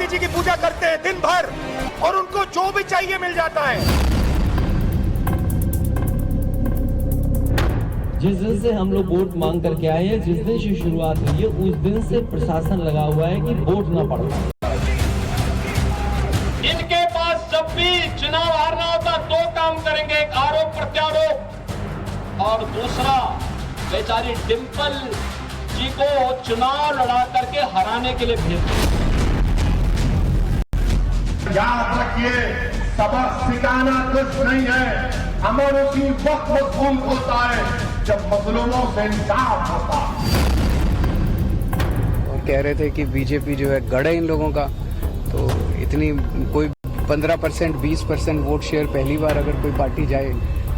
जी की पूजा करते हैं दिन भर और उनको जो भी चाहिए मिल जाता है। जिस दिन से हम लोग वोट मांग करके आए हैं, जिस दिन से शुरुआत हुई है, उस दिन से प्रशासन लगा हुआ है कि वोट ना पड़ पाए। इनके पास जब भी चुनाव हारना होता दो काम करेंगे, एक आरोप प्रत्यारोप और दूसरा बेचारी डिंपल जी को चुनाव लड़ा करके हराने के लिए भेज। याद रखिए, सबक सिखाना कुछ नहीं है, अमर उसी वक्त मजबूत होता है जब मजलूमों से इंसाफ होता। और कह रहे थे कि बीजेपी जो है गढ़ है इन लोगों का, तो इतनी कोई 15% 20% वोट शेयर पहली बार अगर कोई पार्टी जाए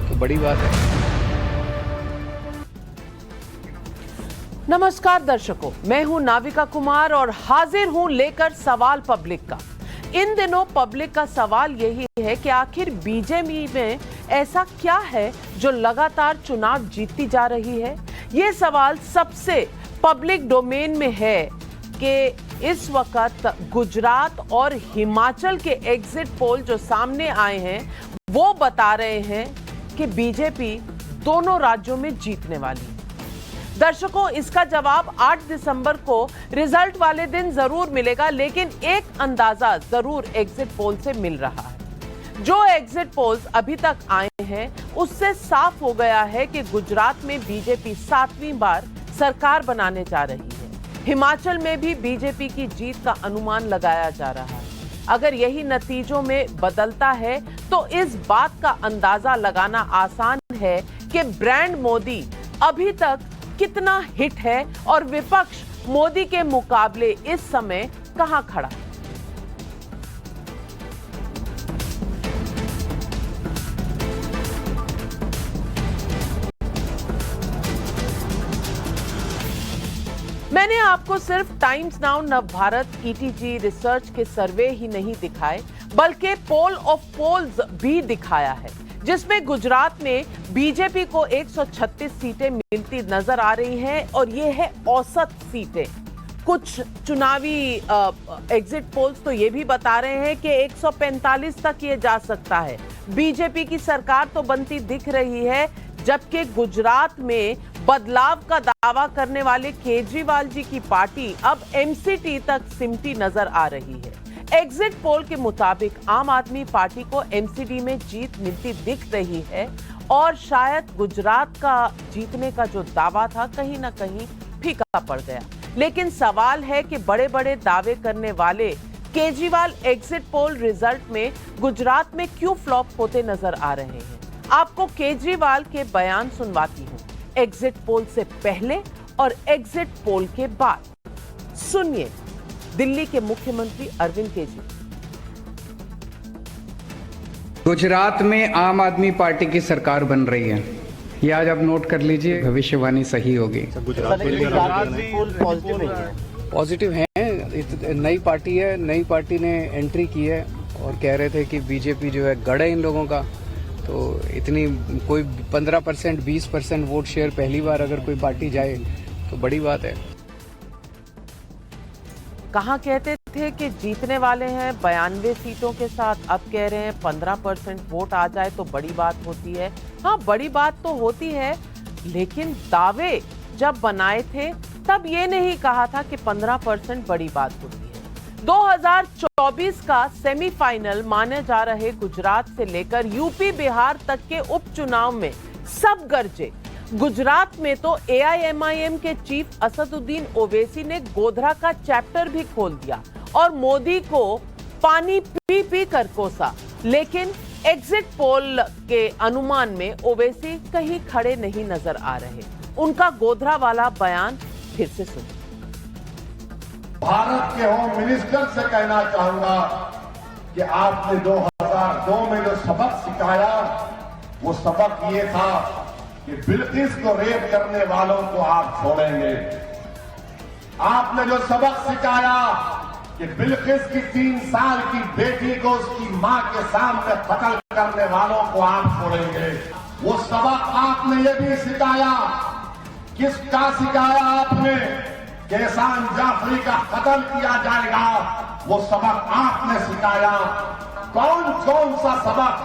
तो बड़ी बात है। नमस्कार दर्शकों, मैं हूं नाविका कुमार और हाजिर हूं लेकर सवाल पब्लिक का। इन दिनों पब्लिक का सवाल यही है कि आखिर बीजेपी में ऐसा क्या है जो लगातार चुनाव जीतती जा रही है। ये सवाल सबसे पब्लिक डोमेन में है कि इस वक्त गुजरात और हिमाचल के एग्जिट पोल जो सामने आए हैं वो बता रहे हैं कि बीजेपी दोनों राज्यों में जीतने वाली है। दर्शकों, इसका जवाब 8 दिसंबर को रिजल्ट वाले दिन जरूर मिलेगा, लेकिन एक अंदाजा जरूर एग्जिट पोल से मिल रहा है। जो एग्जिट पोल्स अभी तक आए हैं उससे साफ हो गया है कि गुजरात में बीजेपी 7वीं बार सरकार बनाने जा रही है। हिमाचल में भी बीजेपी की जीत का अनुमान लगाया जा रहा है। अगर यही नतीजों में बदलता है तो इस बात का अंदाजा लगाना आसान है कि ब्रांड मोदी अभी तक कितना हिट है और विपक्ष मोदी के मुकाबले इस समय कहां खड़ा है। मैंने आपको सिर्फ times now, Navbharat, ETG research के सर्वे ही नहीं दिखाए, बल्कि पोल ऑफ पोल्स भी दिखाया है, जिसमें गुजरात में बीजेपी को 136 सीटें मिलती नजर आ रही हैं और ये है औसत सीटें। कुछ चुनावी एग्जिट पोल्स तो ये भी बता रहे हैं कि 145 तक ये जा सकता है। बीजेपी की सरकार तो बनती दिख रही है, जबकि गुजरात में बदलाव का दावा करने वाले केजरीवाल जी की पार्टी अब एमसीटी तक सिमटी नजर आ रही है। एग्जिट पोल के मुताबिक आम आदमी पार्टी को एमसीडी में जीत मिलती दिख रही है और शायद गुजरात का जीतने का जो दावा था कहीं ना कहीं फीका पड़ गया। लेकिन सवाल है कि बड़े बड़े दावे करने वाले केजरीवाल एग्जिट पोल रिजल्ट में गुजरात में क्यों फ्लॉप होते नजर आ रहे हैं। आपको केजरीवाल के बयान सुनवाती हूं, एग्जिट पोल से पहले और एग्जिट पोल के बाद। सुनिए दिल्ली के मुख्यमंत्री अरविंद केजरीवाल। गुजरात में आम आदमी पार्टी की सरकार बन रही है, ये आज आप नोट कर लीजिए, भविष्यवाणी सही होगी। पॉजिटिव है, नई पार्टी है, नई पार्टी ने एंट्री की है और कह रहे थे कि बीजेपी जो है गढ़ है इन लोगों का, तो इतनी कोई 15% 20% वोट शेयर पहली बार अगर कोई पार्टी जाए तो बड़ी बात है। कहाँ कहते थे कि जीतने वाले हैं 92 सीटों के साथ, अब कह रहे हैं 15% वोट आ जाए तो बड़ी बात होती है। हाँ, बड़ी बात तो होती है, लेकिन दावे जब बनाए थे तब ये नहीं कहा था कि 15% बड़ी बात होती है। 2024 का सेमीफाइनल माने जा रहे गुजरात से लेकर यूपी बिहार तक के उपचुनाव में सब गरजे। गुजरात में तो एआईएमआईएम के चीफ असदुद्दीन ओवैसी ने गोधरा का चैप्टर भी खोल दिया और मोदी को पानी पी पी कर कोसा। लेकिन एग्जिट पोल के अनुमान में ओवैसी कहीं खड़े नहीं नजर आ रहे। उनका गोधरा वाला बयान फिर से सुनिए। भारत के होम मिनिस्टर से कहना चाहूंगा कि आपने 2002 में जो सबक सिखाया वो सबक ये था कि बिल्किस को रेप करने वालों को आप छोड़ेंगे। आपने जो सबक सिखाया कि बिल्किस की 3 साल की बेटी को उसकी मां के सामने कत्ल करने वालों को आप छोड़ेंगे। वो सबक आपने ये भी सिखाया, किसका सिखाया आपने, कि एहसान जाफरी का कत्ल किया जाएगा वो सबक आपने सिखाया। कौन कौन सा सबक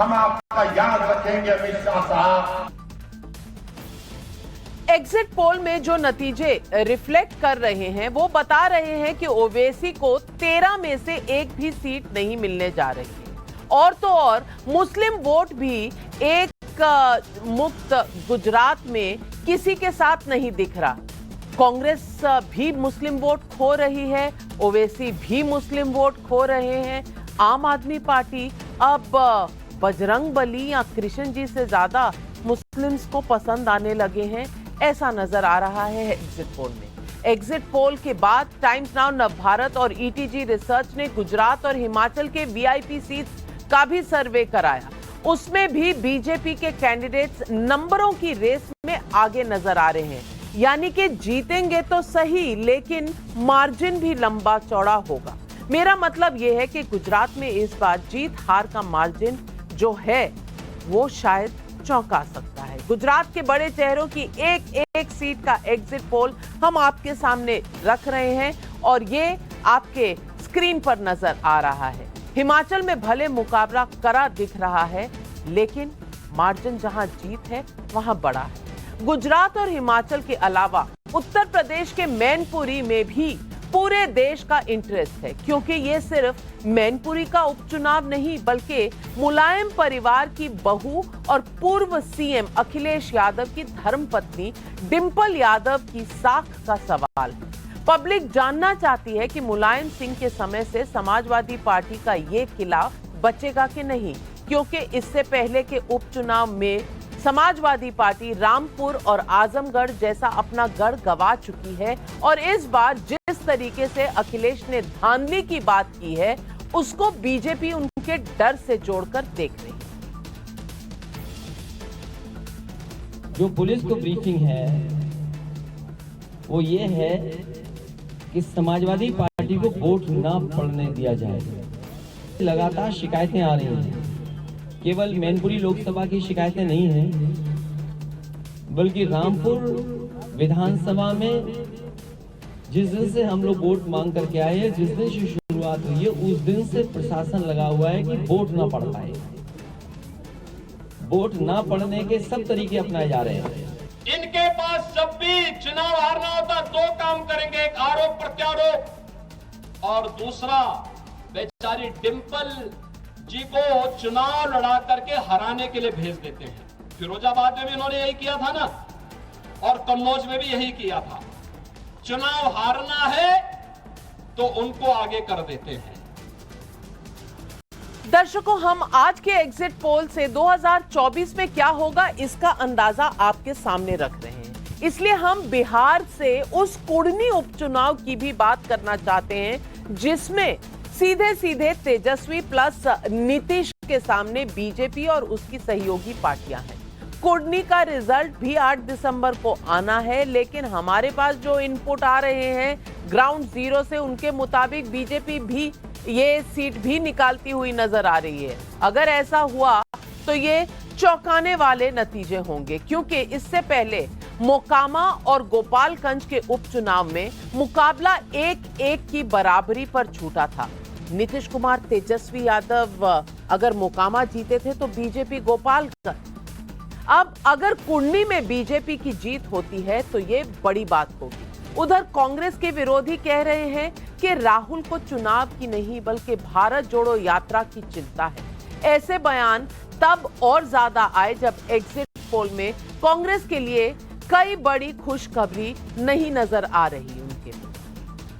हम आपका याद रखेंगे अमित शाह साहब? एग्जिट पोल में जो नतीजे रिफ्लेक्ट कर रहे हैं वो बता रहे हैं कि ओवैसी को 13 में से एक भी सीट नहीं मिलने जा रही है। और तो और मुस्लिम वोट भी एक मुक्त गुजरात में किसी के साथ नहीं दिख रहा। कांग्रेस भी मुस्लिम वोट खो रही है, ओवैसी भी मुस्लिम वोट खो रहे हैं। आम आदमी पार्टी अब बजरंगबली या कृष्ण जी से ज्यादा मुस्लिम्स को पसंद आने लगे हैं, ऐसा नजर आ रहा है एग्जिट पोल में। एग्जिट पोल के बाद टाइम्स नाउ नवभारत और ईटीजी रिसर्च ने गुजरात और हिमाचल के वीआईपी सीट्स का भी सर्वे कराया। उसमें भी बीजेपी के कैंडिडेट्स नंबरों की रेस में आगे नजर आ रहे हैं, यानी कि जीतेंगे तो सही लेकिन मार्जिन भी लंबा चौड़ा होगा। मेरा मतलब यह है कि गुजरात में इस बार जीत हार का मार्जिन जो है वो शायद चौंका सकता है। गुजरात के बड़े चेहरों की एक एक सीट का एग्जिट पोल हम आपके सामने रख रहे हैं और ये आपके स्क्रीन पर नजर आ रहा है। हिमाचल में भले मुकाबला कड़ा दिख रहा है लेकिन मार्जिन जहां जीत है वहां बड़ा है। गुजरात और हिमाचल के अलावा उत्तर प्रदेश के मैनपुरी में भी पूरे देश का इंटरेस्ट है, क्योंकि ये सिर्फ मैनपुरी का उपचुनाव नहीं बल्कि मुलायम परिवार की बहू और पूर्व सीएम अखिलेश यादव की धर्मपत्नी डिंपल यादव की साख का सवाल है। पब्लिक जानना चाहती है कि मुलायम सिंह के समय से समाजवादी पार्टी का ये किला बचेगा कि नहीं, क्योंकि इससे पहले के उपचुनाव में समाजवादी पार्टी रामपुर और आजमगढ़ जैसा अपना गढ़ गंवा चुकी है और इस बार जिस तरीके से अखिलेश ने धांधली की बात की है उसको बीजेपी उनके डर से जोड़कर देख रही है। जो पुलिस को ब्रीफिंग है वो ये है कि समाजवादी पार्टी को वोट ना पड़ने दिया जाए। लगातार शिकायतें आ रही हैं, केवल मैनपुरी लोकसभा की शिकायतें नहीं हैं बल्कि रामपुर विधानसभा में जिस दिन से हम लोग वोट मांग करके आए हैं, जिस दिन से शुरुआत हुई है उस दिन से प्रशासन लगा हुआ है कि वोट ना पड़ पाए। वोट ना पड़ने के सब तरीके अपनाए जा रहे हैं। इनके पास जब भी चुनाव हारना होता दो काम करेंगे, एक आरोप प्रत्यारोप और दूसरा बेचारी डिंपल जी को चुनाव लड़ा करके हराने के लिए भेज देते हैं। फिरोजाबाद में भी इन्होंने यही किया था ना, और कन्नौज में भी यही किया था। चुनाव हारना है तो उनको आगे कर देते हैं। दर्शकों, हम आज के एग्जिट पोल से 2024 में क्या होगा इसका अंदाजा आपके सामने रख रहे हैं, इसलिए हम बिहार से उस कुर्नी उपचुनाव की भी बात करना चाहते हैं जिसमें सीधे सीधे तेजस्वी प्लस नीतीश के सामने बीजेपी और उसकी सहयोगी पार्टियां हैं। कुर्नी का रिजल्ट भी 8 दिसंबर को आना है, लेकिन हमारे पास जो इनपुट आ रहे हैं ग्राउंड जीरो से उनके मुताबिक बीजेपी भी ये सीट भी निकालती हुई नजर आ रही है। अगर ऐसा हुआ तो ये चौंकाने वाले नतीजे होंगे, क्योंकि इससे पहले मोकामा और गोपालगंज के उपचुनाव में मुकाबला 1-1 की बराबरी पर छूटा था। नीतीश कुमार तेजस्वी यादव अगर मोकामा जीते थे तो बीजेपी गोपालगंज। अब अगर कुर्नी में बीजेपी की जीत होती है तो ये बड़ी बात होगी। उधर कांग्रेस के विरोधी कह रहे हैं कि राहुल को चुनाव की नहीं बल्कि भारत जोड़ो यात्रा की चिंता है। ऐसे बयान तब और ज्यादा आए जब एग्जिट पोल में कांग्रेस के लिए कई बड़ी खुशखबरी नहीं नजर आ रही उनके।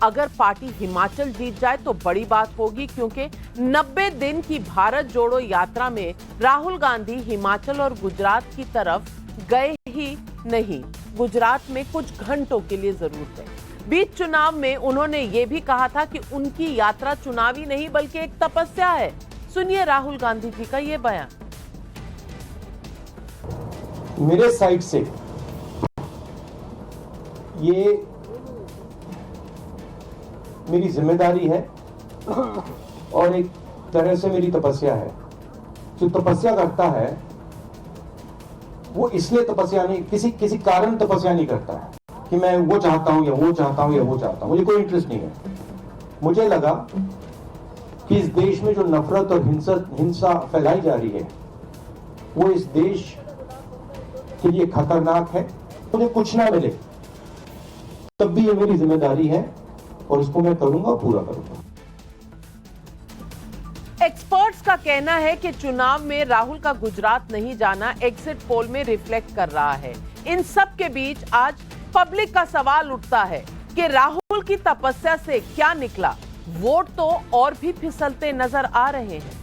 अगर पार्टी हिमाचल जीत जाए तो बड़ी बात होगी, क्योंकि 90 दिन की भारत जोड़ो यात्रा में राहुल गांधी हिमाचल और गुजरात की तरफ गए ही नहीं, गुजरात में कुछ घंटों के लिए जरूर गए। बीच चुनाव में उन्होंने ये भी कहा था कि उनकी यात्रा चुनावी नहीं बल्कि एक तपस्या है। सुनिए राहुल गांधी जी का ये बयान। मेरे साइड से ये मेरी जिम्मेदारी है और एक तरह से मेरी तपस्या है। जो तपस्या करता है वो इसलिए तपस्या नहीं, किसी कारण तपस्या नहीं करता है कि मैं वो चाहता हूं या वो चाहता हूं या वो चाहता हूं। मुझे कोई इंटरेस्ट नहीं है। मुझे लगा कि इस देश में जो नफरत और हिंसा फैलाई जा रही है वो इस देश के लिए खतरनाक है। मुझे कुछ ना मिले तब भी ये मेरी जिम्मेदारी है और उसको मैं करूंगा, पूरा करूंगा। एक्सपर्ट्स का कहना है कि चुनाव में राहुल का गुजरात नहीं जाना एग्जिट पोल में रिफ्लेक्ट कर रहा है। इन सब के बीच आज पब्लिक का सवाल उठता है कि राहुल की तपस्या से क्या निकला। वोट तो और भी फिसलते नजर आ रहे हैं।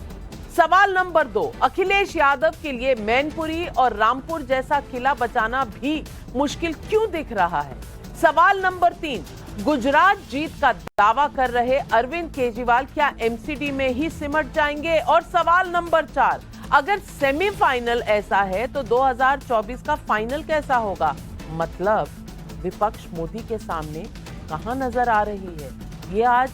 सवाल नंबर 2, अखिलेश यादव के लिए मैनपुरी और रामपुर जैसा किला बचाना भी मुश्किल क्यों दिख रहा है। सवाल नंबर 3, गुजरात जीत का दावा कर रहे अरविंद केजरीवाल क्या एमसीडी में ही सिमट जाएंगे। और सवाल नंबर 4, अगर सेमीफाइनल ऐसा है तो 2024 का फाइनल कैसा होगा। मतलब विपक्ष मोदी के सामने कहां नजर आ रही है, ये आज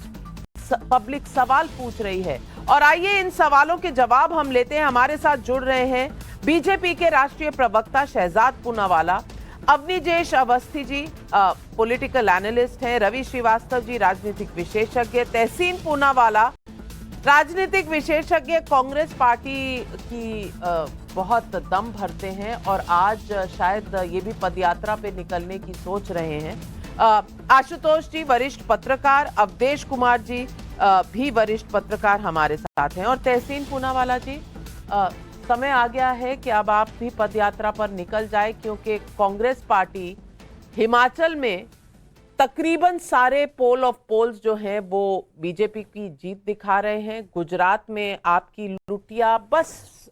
पब्लिक सवाल पूछ रही है। और आइए इन सवालों के जवाब हम लेते हैं। हमारे साथ जुड़ रहे हैं बीजेपी के राष्ट्रीय प्रवक्ता शहजाद पूनावाला, अवनीजेश अवस्थी जी पॉलिटिकल एनालिस्ट हैं, रवि श्रीवास्तव जी राजनीतिक विशेषज्ञ, तहसीन पूनावाला राजनीतिक विशेषज्ञ, कांग्रेस पार्टी की बहुत दम भरते हैं और आज शायद ये भी पदयात्रा पे निकलने की सोच रहे हैं। आशुतोष जी वरिष्ठ पत्रकार, अवधेश कुमार जी भी वरिष्ठ पत्रकार हमारे साथ हैं और तहसीन पूनावाला जी, समय आ गया है कि अब आप भी पदयात्रा पर निकल जाए, क्योंकि कांग्रेस पार्टी हिमाचल में तकरीबन सारे पोल ऑफ पोल्स जो हैं वो बीजेपी की जीत दिखा रहे हैं। गुजरात में आपकी लुटिया बस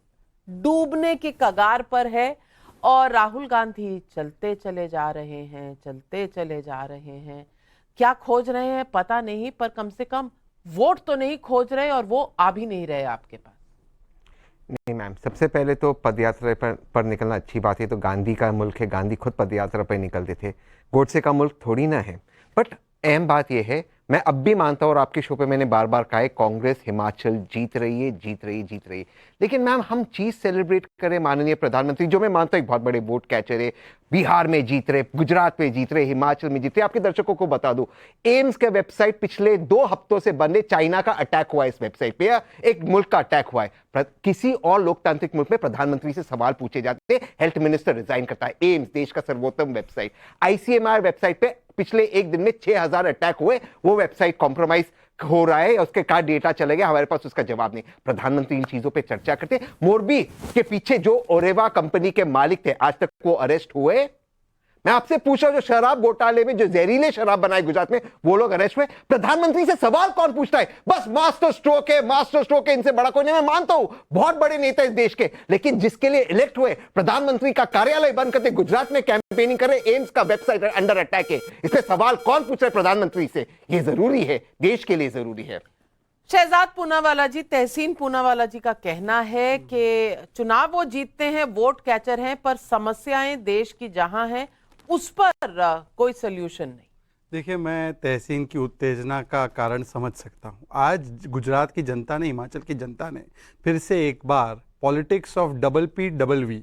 डूबने के कगार पर है और राहुल गांधी चलते चले जा रहे हैं, चलते चले जा रहे हैं। क्या खोज रहे हैं पता नहीं, पर कम से कम वोट तो नहीं खोज रहे और वो आ भी नहीं रहे आपके पास। नहीं मैम, सबसे पहले तो पदयात्रा पर निकलना अच्छी बात है। तो गांधी का मुल्क है, गांधी खुद पदयात्रा पर निकलते थे, गोडसे का मुल्क थोड़ी ना है। बट अहम बात यह है, मैं अब भी मानता हूँ और आपके शो पे मैंने बार बार कहा है, कांग्रेस हिमाचल जीत रही है, जीत रही, जीत रही। लेकिन मैम हम चीज सेलिब्रेट करें माननीय प्रधानमंत्री, जो मैं मानता हूँ एक बहुत बड़े वोट कैचर है, बिहार में जीत रहे, गुजरात में जीत रहे, हिमाचल में जीत रहे। आपके दर्शकों को बता दूं, एम्स के वेबसाइट पिछले 2 हफ्तों से बंद है। चाइना का अटैक हुआ है इस वेबसाइट पे, या एक मुल्क का अटैक हुआ है। किसी और लोकतांत्रिक मुल्क में प्रधानमंत्री से सवाल पूछे जाते हैं, हेल्थ मिनिस्टर रिजाइन करता है। एम्स देश का सर्वोत्तम वेबसाइट, आईसीएमआर वेबसाइट पे पिछले एक दिन में 6000 अटैक हुए, वो वेबसाइट कॉम्प्रोमाइज हो रहा है, उसके क्या डेटा चले गया, हमारे पास उसका जवाब नहीं। प्रधानमंत्री इन चीजों पे चर्चा करते। मोरबी के पीछे जो ओरेवा कंपनी के मालिक थे, आज तक वो अरेस्ट हुए? मैं आपसे पूछ रहा हूं, जो शराब घोटाले में जो जहरीले शराब बनाए गुजरात में, वो लोग अरेस्ट हुए। प्रधानमंत्री से सवाल कौन पूछता है? बस मास्टर स्ट्रोक है, मास्टर स्ट्रोक है, इनसे बड़ा कोई नहीं। मैं मानता हूं बहुत बड़े नेता इस देश के, लेकिन जिसके लिए इलेक्ट हुए, प्रधानमंत्री का कार्यालय बंद करते, गुजरात में कैंपेनिंग कर रहे, एम्स का वेबसाइट अंडर अटैक है, इसमें सवाल कौन पूछ रहे प्रधानमंत्री से? यह जरूरी है, देश के लिए जरूरी है। शहजाद पूनावाला जी, तहसीन पूनावाला जी का कहना है कि चुनाव वो जीतते हैं, वोट कैचर हैं, पर समस्याएं देश की जहां हैं उस पर कोई सोल्यूशन नहीं। देखिए, मैं तहसीन की उत्तेजना का कारण समझ सकता हूं। आज गुजरात की जनता ने, हिमाचल की जनता ने फिर से एक बार politics of PPV,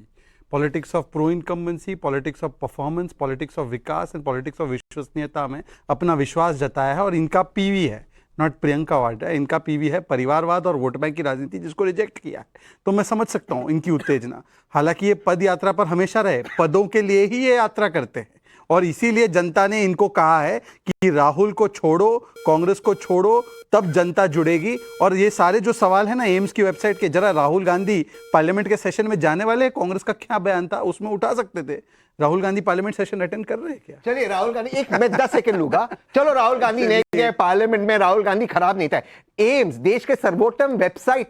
politics of pro incumbency, politics of performance, politics of विकास एंड पॉलिटिक्स ऑफ विश्वसनीयता में अपना विश्वास जताया है। और इनका पीवी है, नॉट प्रियंका वाड्रा, इनका पीवी है परिवारवाद और वोट बैंक की राजनीति, जिसको रिजेक्ट किया है। तो मैं समझ सकता हूँ इनकी उत्तेजना। हालांकि ये पद यात्रा पर हमेशा रहे, पदों के लिए ही ये यात्रा करते हैं और इसीलिए जनता ने इनको कहा है कि राहुल को छोड़ो, कांग्रेस को छोड़ो, तब जनता जुड़ेगी। और ये सारे जो सवाल है ना एम्स की वेबसाइट के, जरा राहुल गांधी पार्लियामेंट के सेशन में जाने वाले, कांग्रेस का क्या बयान था उसमें उठा सकते थे। Rahul Gandhi parliament session attend कर रहे हैं क्या? चलिए राहुल गांधी, एक मैं 10 सेकंड लूंगा। चलो राहुल गांधी नहीं गए पार्लियामेंट में, राहुल गांधी खराब नहीं था। एम्स देश के सर्वोत्तम वेबसाइट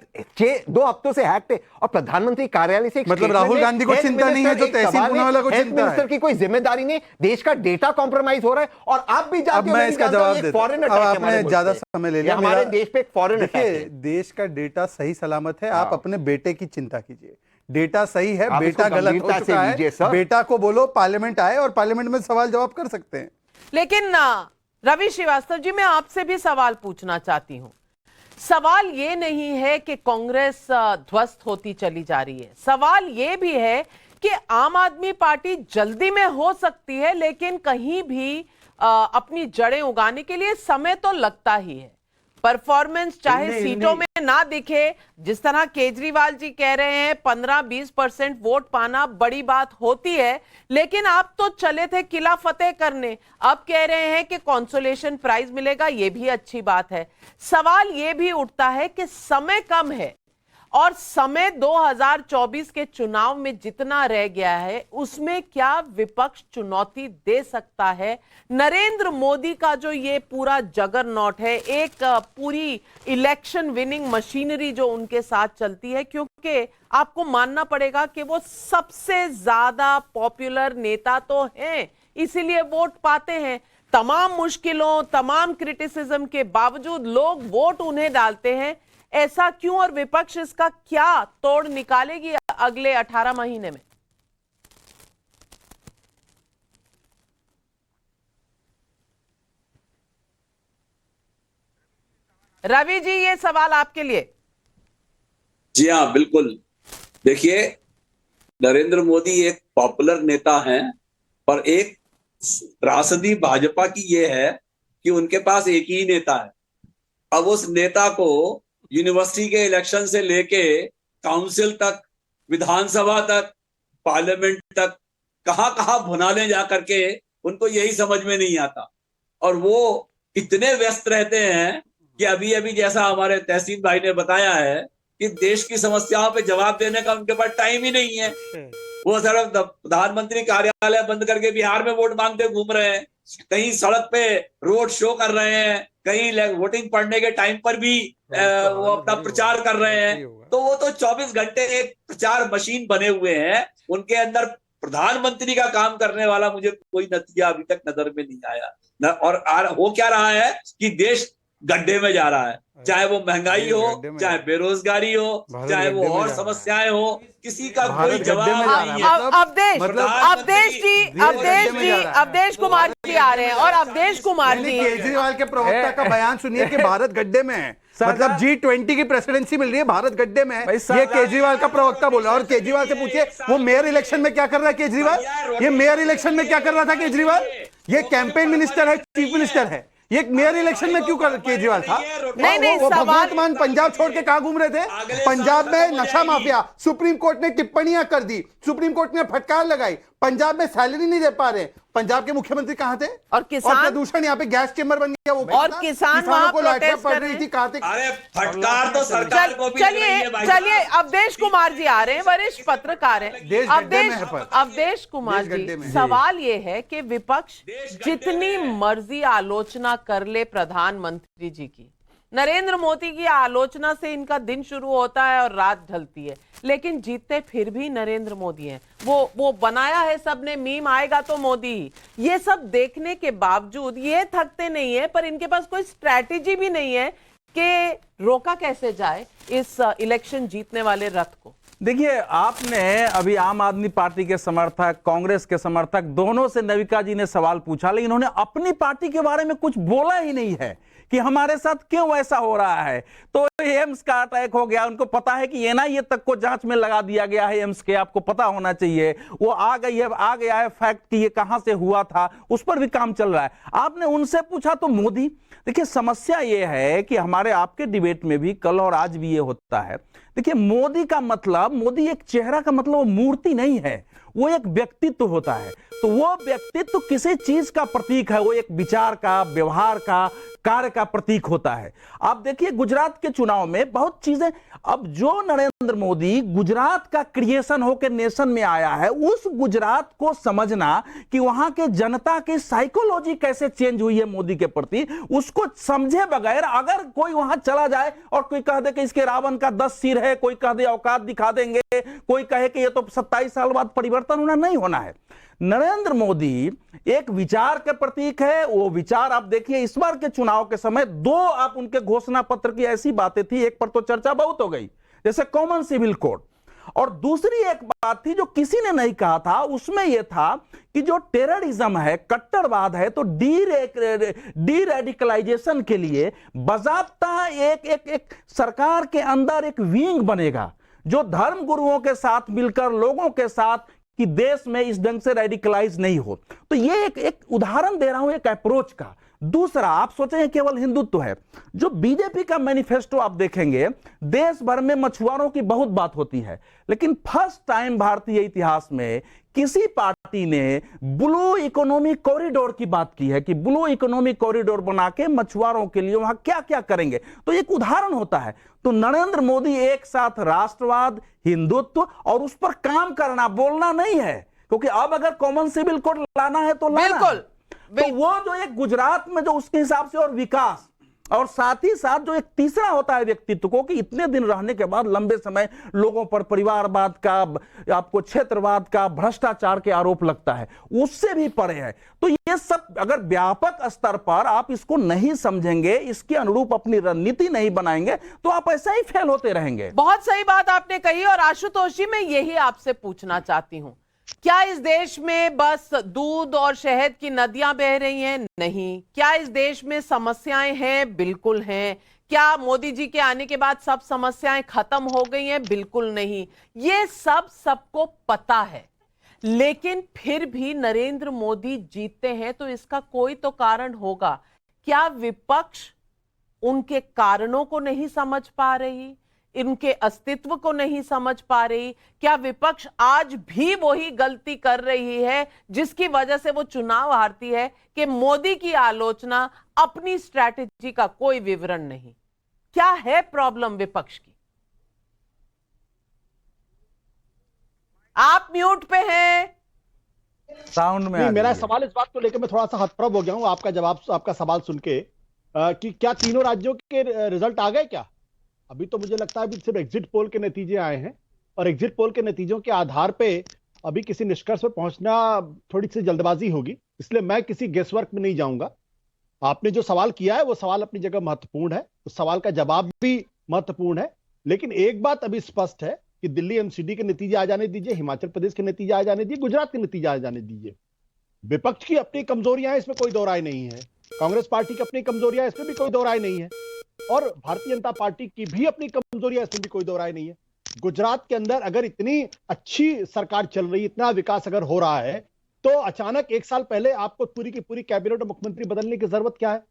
2 हफ्तों से हैक थे और प्रधानमंत्री कार्यालय से मतलब राहुल गांधी को चिंता नहीं है जो तहसीन पूनावाला को चिंता है। मिनिस्टर की कोई जिम्मेदारी नहीं, देश का डेटा कॉम्प्रोमाइज हो रहा है और आप भी जाते हो। मैं इसका जवाब देता हूं, आपने ज्यादा समय ले लिया। हमारे देश पे एक फॉरेन अटैक है। देश का डेटा सही सलामत है, आप अपने बेटे की चिंता कीजिए। डेटा सही है, बेटा गलत हो चुका है, बेटा को बोलो पार्लियामेंट आए और पार्लियामेंट में सवाल जवाब कर सकते हैं। लेकिन रवि श्रीवास्तव जी, मैं आपसे भी सवाल पूछना चाहती हूं। सवाल ये नहीं है कि कांग्रेस ध्वस्त होती चली जा रही है, सवाल ये भी है कि आम आदमी पार्टी जल्दी में हो सकती है, लेकिन कहीं भी अपनी जड़ें उगाने के लिए समय तो लगता ही है। परफॉर्मेंस चाहे सीटों में ना दिखे, जिस तरह केजरीवाल जी कह रहे हैं 15-20% वोट पाना बड़ी बात होती है, लेकिन आप तो चले थे किला फतेह करने, अब कह रहे हैं कि कंसोलेशन प्राइज मिलेगा, ये भी अच्छी बात है। सवाल ये भी उठता है कि समय कम है और समय 2024 के चुनाव में जितना रह गया है उसमें क्या विपक्ष चुनौती दे सकता है? नरेंद्र मोदी का जो ये पूरा जगरनॉट है, एक पूरी इलेक्शन विनिंग मशीनरी जो उनके साथ चलती है, क्योंकि आपको मानना पड़ेगा कि वो सबसे ज्यादा पॉपुलर नेता तो हैं, इसीलिए वोट पाते हैं। तमाम मुश्किलों, तमाम क्रिटिसिज्म के बावजूद लोग वोट उन्हें डालते हैं। ऐसा क्यों और विपक्ष इसका क्या तोड़ निकालेगी अगले 18 महीने में? रवि जी, ये सवाल आपके लिए। जी हाँ, बिल्कुल। देखिए, नरेंद्र मोदी एक पॉपुलर नेता हैं, पर एक त्रासदी भाजपा की ये है कि उनके पास एक ही नेता है। अब उस नेता को यूनिवर्सिटी के इलेक्शन से लेके काउंसिल तक, विधानसभा तक, पार्लियामेंट तक, कहां भुना ले जा करके उनको यही समझ में नहीं आता। और वो इतने व्यस्त रहते हैं कि अभी अभी जैसा हमारे तहसीन भाई ने बताया है कि देश की समस्याओं पे जवाब देने का उनके पास टाइम ही नहीं है। वो सिर्फ प्रधानमंत्री कार्यालय बंद करके बिहार में वोट मांगते घूम रहे हैं, कहीं सड़क पे रोड शो कर रहे हैं, कहीं वोटिंग पड़ने के टाइम पर भी वो अपना प्रचार कर रहे हैं। तो वो तो 24 घंटे एक प्रचार मशीन बने हुए हैं। उनके अंदर प्रधानमंत्री का काम करने वाला मुझे कोई नतीजा अभी तक नजर में नहीं आया। और हो क्या रहा है कि देश गड्ढे में जा रहा है, चाहे वो महंगाई हो, चाहे बेरोजगारी हो, चाहे वो और समस्याएं हो, किसी का कोई जवाब नहीं है। अवधेश कुमार जी आ रहे हैं और अवधेश कुमार जी, केजरीवाल के प्रवक्ता का बयान सुनिए कि भारत गड्ढे में है, मतलब G20 की प्रेसिडेंसी मिल रही है, भारत गड्ढे में है, ये केजरीवाल का प्रवक्ता बोला। और केजरीवाल से पूछिए वो मेयर इलेक्शन में क्या कर रहा है केजरीवाल, ये मेयर इलेक्शन में क्या कर रहा था केजरीवाल? ये कैंपेन मिनिस्टर है, चीफ मिनिस्टर है, ये मेयर इलेक्शन में क्यों कर केजरीवाल था? नहीं, वो भगवंत मान पंजाब छोड़ के कहां घूम रहे थे? पंजाब में नशा माफिया, सुप्रीम कोर्ट ने टिप्पणियां कर दी, सुप्रीम कोर्ट ने फटकार लगाई, पंजाब में सैलरी नहीं दे पा रहे। पंजाब के मुख्यमंत्री कहां थे? और किसान, प्रदूषण यहाँ पे गैस चेंबर बन गया, वो और किसानों को लाइटें पड़ रही थी, कार्तिक। अरे फटकार तो सरकार को भी चलिए अवधेश कुमार जी आ रहे हैं, वरिष्ठ पत्रकार हैं। अवधेश कुमार जी, सवाल ये है कि विपक्ष जितनी मर्जी आलोचना कर ले प्रधानमंत्री जी की, नरेंद्र मोदी की आलोचना से इनका दिन शुरू होता है और रात ढलती है, लेकिन जीतते फिर भी नरेंद्र मोदी हैं। वो बनाया है सबने, मीम आएगा तो मोदी ही। ये सब देखने के बावजूद ये थकते नहीं है, पर इनके पास कोई स्ट्रैटेजी भी नहीं है कि रोका कैसे जाए इस इलेक्शन जीतने वाले रथ को। देखिए, आपने अभी आम आदमी पार्टी के समर्थक, कांग्रेस के समर्थक, दोनों से नविका जी ने सवाल पूछा, लेकिन उन्होंने अपनी पार्टी के बारे में कुछ बोला ही नहीं है कि हमारे साथ क्यों ऐसा हो रहा है। तो एम्स का अटैक हो गया, उनको पता है कि एनआईए तक को जांच में लगा दिया गया है एम्स के, आपको पता होना चाहिए। वो आ गया है फैक्ट कि ये कहां से हुआ था, उस पर भी काम चल रहा है। आपने उनसे पूछा तो मोदी, देखिए समस्या ये है कि हमारे आपके डिबेट में भी कल और आज भी ये होता है। देखिए, मोदी का मतलब, मोदी एक चेहरा का मतलब वो मूर्ति नहीं है, वो एक व्यक्तित्व होता है। तो वो व्यक्तित्व किसी चीज का प्रतीक है, वो एक विचार का, व्यवहार का, कार्य का प्रतीक होता है। आप देखिए गुजरात के चुनाव में बहुत चीजें, अब जो नरेंद्र मोदी गुजरात का क्रिएशन होकर नेशन में आया है, उस गुजरात को समझना कि वहां के जनता की साइकोलॉजी कैसे चेंज हुई है मोदी के प्रति, उसको समझे बगैर अगर कोई वहां चला जाए और कोई कह दे कि इसके रावण का 10 सिर है, कोई कह दे औकात दिखा देंगे, कोई कहे कि ये तो 27 साल बाद परिवर्तन होना, नहीं होना है। नरेंद्र मोदी एक विचार के प्रतीक है। वो विचार आप देखिए, इस बार के चुनाव के समय दो आप उनके घोषणा पत्र की ऐसी बातें थी, एक पर तो चर्चा बहुत हो गई, जैसे कॉमन सिविल कोड, और दूसरी एक बात थी जो किसी ने नहीं कहा था, उसमें यह था कि जो टेररिज्म है, कट्टरवाद है, तो डी रेडिकलाइजेशन के लिए बाज़ाब्ता एक सरकार के अंदर एक विंग बनेगा जो धर्म गुरुओं के साथ मिलकर लोगों के साथ कि देश में इस ढंग से रेडिकलाइज नहीं हो। तो ये एक उदाहरण दे रहा हूं एक अप्रोच का, दूसरा, आप सोचेंगे केवल हिंदुत्व है। जो बीजेपी का मैनिफेस्टो आप देखेंगे, देश भर में मछुआरों की बहुत बात होती है, लेकिन फर्स्ट टाइम भारतीय इतिहास में किसी पार्टी ने ब्लू इकोनॉमिक कॉरिडोर की बात की है कि ब्लू इकोनॉमिक कॉरिडोर बना के मछुआरों के लिए वहां क्या क्या करेंगे। तो एक उदाहरण होता है। तो नरेंद्र मोदी एक साथ राष्ट्रवाद, हिंदुत्व और उस पर काम करना, बोलना नहीं है, क्योंकि अब अगर कॉमन सिविल कोड लाना है तो लाना है। तो वो जो एक गुजरात में जो उसके हिसाब से और विकास, और साथ ही साथ जो एक तीसरा होता है व्यक्तित्व को, कि इतने दिन रहने के बाद लंबे समय लोगों पर परिवारवाद का, आपको क्षेत्रवाद का, भ्रष्टाचार के आरोप लगता है, उससे भी परे है। तो ये सब अगर व्यापक स्तर पर आप इसको नहीं समझेंगे, इसके अनुरूप अपनी रणनीति नहीं बनाएंगे, तो आप ऐसा ही फेल होते रहेंगे। बहुत सही बात आपने कही। और आशुतोष जी, मैं यही आपसे पूछना चाहती हूं, क्या इस देश में बस दूध और शहद की नदियां बह रही हैं? नहीं। क्या इस देश में समस्याएं हैं? बिल्कुल हैं। क्या मोदी जी के आने के बाद सब समस्याएं खत्म हो गई हैं? बिल्कुल नहीं। ये सब सबको पता है, लेकिन फिर भी नरेंद्र मोदी जीतते हैं, तो इसका कोई तो कारण होगा। क्या विपक्ष उनके कारणों को नहीं समझ पा रही, इनके अस्तित्व को नहीं समझ पा रही? क्या विपक्ष आज भी वही गलती कर रही है जिसकी वजह से वो चुनाव हारती है, कि मोदी की आलोचना, अपनी स्ट्रैटेजी का कोई विवरण नहीं? क्या है प्रॉब्लम विपक्ष की? आप म्यूट पे हैं। साउंड में मेरा सवाल इस बात को लेकर मैं थोड़ा सा हतप्रभ हो गया हूं आपका जवाब, आपका सवाल सुन के, कि क्या तीनों राज्यों के रिजल्ट आ गए क्या? अभी तो मुझे लगता है अभी सिर्फ एग्जिट पोल के नतीजे आए हैं, और एग्जिट पोल के नतीजों के आधार पे अभी किसी निष्कर्ष पर पहुंचना थोड़ी सी जल्दबाजी होगी, इसलिए मैं किसी गेसवर्क में नहीं जाऊंगा। आपने जो सवाल किया है वो सवाल अपनी जगह महत्वपूर्ण है, उस सवाल का जवाब भी महत्वपूर्ण है, लेकिन एक बात अभी स्पष्ट है कि दिल्ली एमसीडी के नतीजे आ जाने दीजिए, हिमाचल प्रदेश के नतीजे आ जाने दीजिए, गुजरात के नतीजे आ जाने दीजिए। विपक्ष की अपनी कमजोरियां हैं, इसमें कोई दो राय नहीं है। कांग्रेस पार्टी की अपनी कमजोरियां, इसमें भी कोई दो राय नहीं है। और भारतीय जनता पार्टी की भी अपनी कमजोरियां, इसमें भी कोई दो राय नहीं है। गुजरात के अंदर अगर इतनी अच्छी सरकार चल रही, इतना विकास अगर हो रहा है, तो अचानक एक साल पहले आपको पूरी की पूरी कैबिनेट और मुख्यमंत्री बदलने की जरूरत क्या है?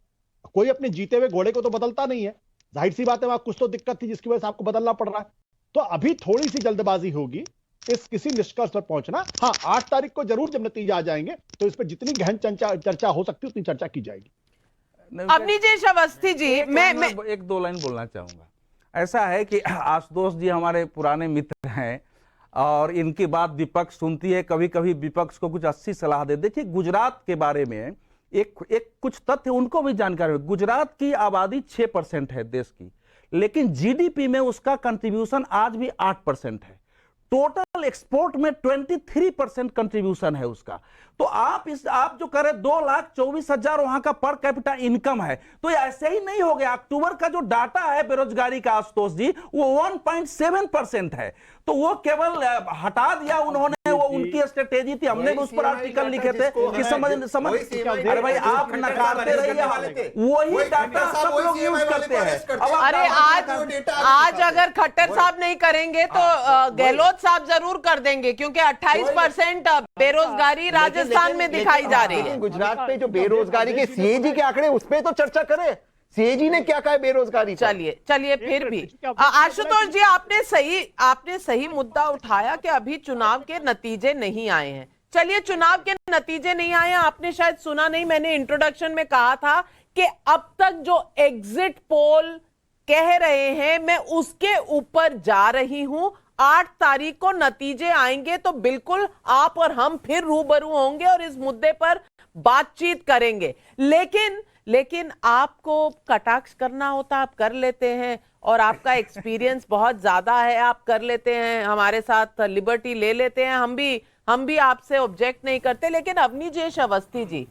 कोई अपने जीते हुए घोड़े को तो बदलता नहीं है। जाहिर सी बात है वहां कुछ तो दिक्कत थी जिसकी वजह से आपको बदलना पड़ रहा है। तो अभी थोड़ी सी जल्दबाजी होगी इस किसी निष्कर्ष पर पहुंचना। हाँ, 8 तारीख को जरूर जब नतीजे आ जाएंगे तो इस पर जितनी गहन चर्चा हो सकती है उतनी चर्चा की जाएगी। अवनीश अवस्थी जी, मैं एक दो लाइन बोलना चाहूंगा। ऐसा है कि आशुतोष जी हमारे पुराने मित्र हैं, और इनकी बात विपक्ष सुनती है, कभी कभी विपक्ष को कुछ अच्छी सलाह दे। देखिए, गुजरात के बारे में एक कुछ तथ्य उनको भी जानकारी हो। गुजरात की आबादी 6% है देश की, लेकिन जीडीपी में उसका कंट्रीब्यूशन आज भी 8% है। टोटल एक्सपोर्ट में 23% कंट्रीब्यूशन है उसका। तो आप जो करें 2,24,000 वहां का पर कैपिटा इनकम है, तो ऐसे ही नहीं हो गया। अक्टूबर का जो डाटा है बेरोजगारी का आशुतोष जी, वो 1.7% है। तो वो केवल हटा दिया उन्होंने, वो उनकी स्ट्रेटेजी थी। हमने भी उस पर आर्टिकल लिखे थे कि समझ अरे भाई आप नकारते रहिए, वही डाटा सब लोग यूज करते हैं। अरे आज अगर खट्टर साहब नहीं करेंगे तो गहलोत साहब जरूर कर देंगे, क्योंकि 28% बेरोजगारी राजस्थान में दिखाई जा रही है। गुजरात पे जो बेरोजगारी के सीएजी के आंकड़े, उस पे तो चर्चा करें। सीएजी ने क्या कहा है बेरोजगारी? चलिए फिर भी आशुतोष जी, आपने सही मुद्दा उठाया कि अभी चुनाव के नतीजे नहीं आए हैं। चलिए, चुनाव के नतीजे नहीं आए हैं, आपने शायद सुना नहीं, मैंने इंट्रोडक्शन में कहा था कि अब तक जो एग्जिट पोल कह रहे हैं मैं उसके ऊपर जा रही हूं। 8 तारीख को नतीजे आएंगे तो बिल्कुल आप और हम फिर रूबरू होंगे और इस मुद्दे पर बातचीत करेंगे। लेकिन आपको कटाक्ष करना होता, आप कर लेते हैं, और आपका एक्सपीरियंस बहुत ज्यादा है, आप कर लेते हैं, हमारे साथ लिबर्टी ले लेते हैं। हम भी आपसे ऑब्जेक्ट नहीं करते। लेकिन अवनीश अवस्थी जी,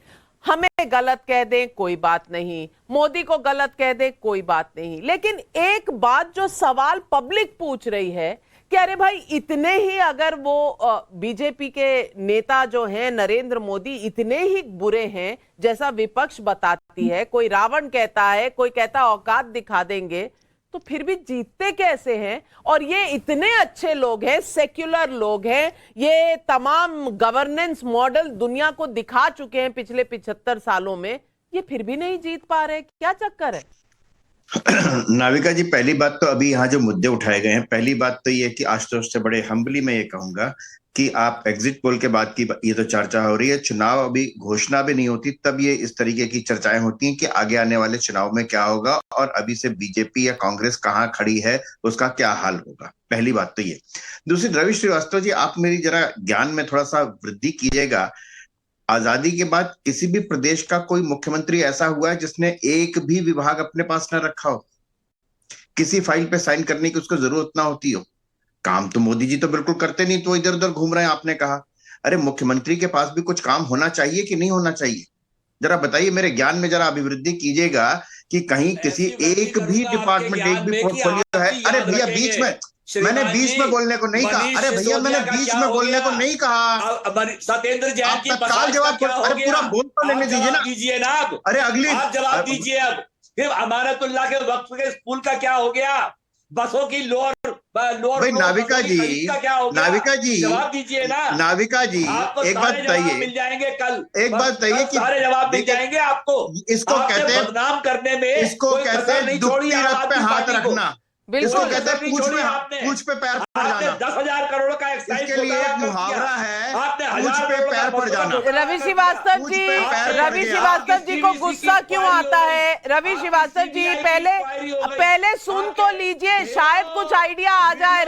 हमें गलत कह दें कोई बात नहीं, मोदी को गलत कह दें कोई बात नहीं, लेकिन एक बात जो सवाल पब्लिक पूछ रही है कि अरे भाई, इतने ही अगर वो बीजेपी के नेता जो हैं नरेंद्र मोदी इतने ही बुरे हैं जैसा विपक्ष बताती है, कोई रावण कहता है, कोई कहता औकात दिखा देंगे, तो फिर भी जीतते कैसे हैं? और ये इतने अच्छे लोग हैं, सेक्युलर लोग हैं, ये तमाम गवर्नेंस मॉडल दुनिया को दिखा चुके हैं पिछले 75 सालों में, ये फिर भी नहीं जीत पा रहे, क्या चक्कर है? नाविका जी, पहली बात तो अभी यहाँ जो मुद्दे उठाए गए हैं, पहली बात तो ये कि आशुतोष से बड़े हम्बली मैं ये कहूंगा कि आप एग्जिट पोल के बाद की ये तो चर्चा हो रही है, चुनाव अभी घोषणा भी नहीं होती तब ये इस तरीके की चर्चाएं होती हैं कि आगे आने वाले चुनाव में क्या होगा और अभी से बीजेपी या कांग्रेस कहाँ खड़ी है, उसका क्या हाल होगा। पहली बात तो ये। दूसरी, रवि श्रीवास्तव जी, आप मेरी जरा ज्ञान में थोड़ा सा वृद्धि कीजिएगा। आजादी के बाद किसी भी प्रदेश का कोई मुख्यमंत्री ऐसा हुआ है जिसने एक भी विभाग अपने पास न रखा हो, किसी फाइल पे साइन करने की उसको जरूरत ना होती हो? काम तो मोदी जी तो बिल्कुल करते नहीं, तो इधर उधर घूम रहे हैं। आपने कहा, अरे मुख्यमंत्री के पास भी कुछ काम होना चाहिए कि नहीं होना चाहिए? जरा बताइए, मेरे ज्ञान में जरा अभिवृद्धि कीजिएगा कि कहीं किसी एक भी डिपार्टमेंट, एक भी पोर्टफोलियो है। अरे भैया, बीच में मैंने बीच में बोलने को नहीं कहा। अरे भैया, मैंने बीच में बोलने को नहीं कहा। सत्येंद्र जैन की तत्काल जवाब, अरे पूरा बोल तो लेने दीजिए ना। अब अरे अगली आप जवाब दीजिए। अब फिर अमानतुल्लाह के वक्त के स्कूल का क्या हो गया? बसों की लोअर भाई नाविका जी, नाविका जी जवाब दीजिए ना। नाविका जी, एक बात बताइए, मिल जाएंगे कल। एक बात बताइए कि सारे जवाब मिल जाएंगे आपको। इसको कहते हैं बदनाम करने में, इसको कहते हैं दुखती रथ पे हाथ रखना। इसको कहते हैं पूछ पे पैर पड़ जाना। 10,000 करोड़ का इसके लिए एक मुहावरा है, आपने पूछ पे पैर पड़ जाना। रवि श्रीवास्तव जी को गुस्सा क्यों आता है? रवि श्रीवास्तव जी, पहले सुन तो लीजिए, शायद कुछ आइडिया आ जाए।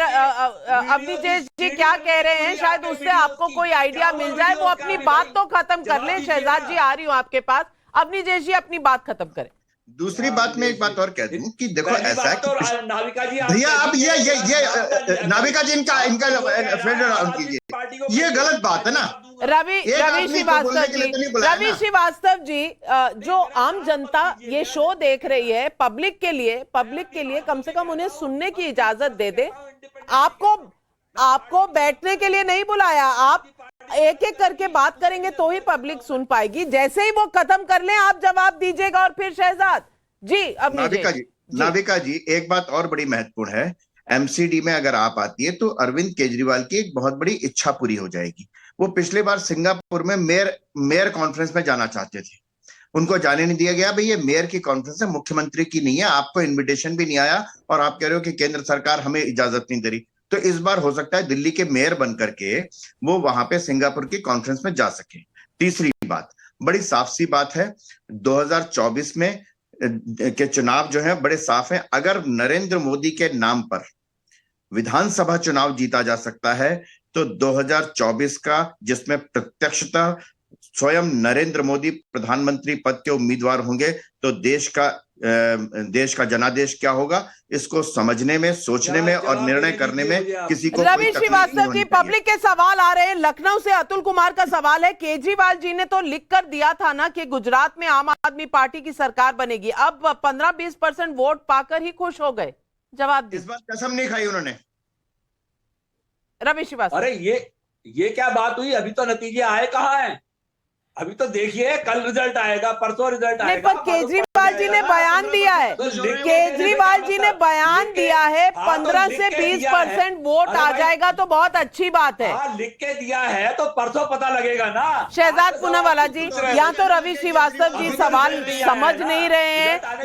अवनीश जी क्या कह रहे हैं, शायद उससे आपको कोई आइडिया मिल जाए। वो अपनी बात तो खत्म कर ले। शहजाद जी, आ रही हूँ आपके पास। अवनीश जी अपनी बात खत्म करें। दूसरी बात में एक बात और कह दूं कि देखो ऐसा है कि नाविका जी, भैया आप ये नाविका जी इनका फ्रेंड राउंड कीजिए, ये गलत बात है ना। रवि श्रीवास्तव जी, जो आम जनता ये शो देख रही है, पब्लिक के लिए कम से कम उन्हें सुनने की इजाजत दे दे। आपको बैठने के लिए नहीं बुलाया। आप एक एक करके बात करेंगे तो ही पब्लिक सुन पाएगी। जैसे ही वो खत्म कर लें आप जवाब दीजिएगा। और फिर शहजाद जी, अब नाविका जी, एक बात और बड़ी महत्वपूर्ण है। एमसीडी में अगर आप आती है तो अरविंद केजरीवाल की एक बहुत बड़ी इच्छा पूरी हो जाएगी। वो पिछले बार सिंगापुर में मेयर कॉन्फ्रेंस में जाना चाहते थे, उनको जाने नहीं दिया गया। भाई ये मेयर की कॉन्फ्रेंस है, मुख्यमंत्री की नहीं है, आपको इन्विटेशन भी नहीं आया और आप कह रहे हो कि केंद्र सरकार हमें इजाजत नहीं दे रही। तो इस बार हो सकता है दिल्ली के मेयर बनकर के वो वहां पे सिंगापुर की कॉन्फ्रेंस में जा सके। तीसरी बात, बड़ी साफ सी बात है, 2024 में के चुनाव जो है बड़े साफ हैं। अगर नरेंद्र मोदी के नाम पर विधानसभा चुनाव जीता जा सकता है तो 2024 का, जिसमें प्रत्यक्षतः स्वयं नरेंद्र मोदी प्रधानमंत्री पद के उम्मीदवार होंगे, तो देश का जनादेश क्या होगा, इसको समझने में, सोचने में और निर्णय करने में किसी को। रवि श्रीवास्तव जी, पब्लिक के सवाल आ रहे हैं। लखनऊ से अतुल कुमार का सवाल है, केजरीवाल जी ने तो लिख कर दिया था ना कि गुजरात में आम आदमी पार्टी की सरकार बनेगी, अब 15-20% वोट पाकर ही खुश हो गए। जवाब इस बार कसम नहीं खाई उन्होंने। रवि श्रीवास्तव, अरे ये क्या बात हुई? अभी तो नतीजे आए कहाँ हैं? अभी तो देखिए, कल रिजल्ट आएगा, परसों रिजल्ट आएगा। पर केजरीवाल जी ने बयान दिया है, केजरीवाल जी ने बयान दिया है 15 से 20% वोट आ जाएगा तो बहुत अच्छी बात है। लिख के दिया है तो परसों पता लगेगा ना। शहजाद पूनावाला जी, या तो रवि श्रीवास्तव जी सवाल समझ नहीं रहे हैं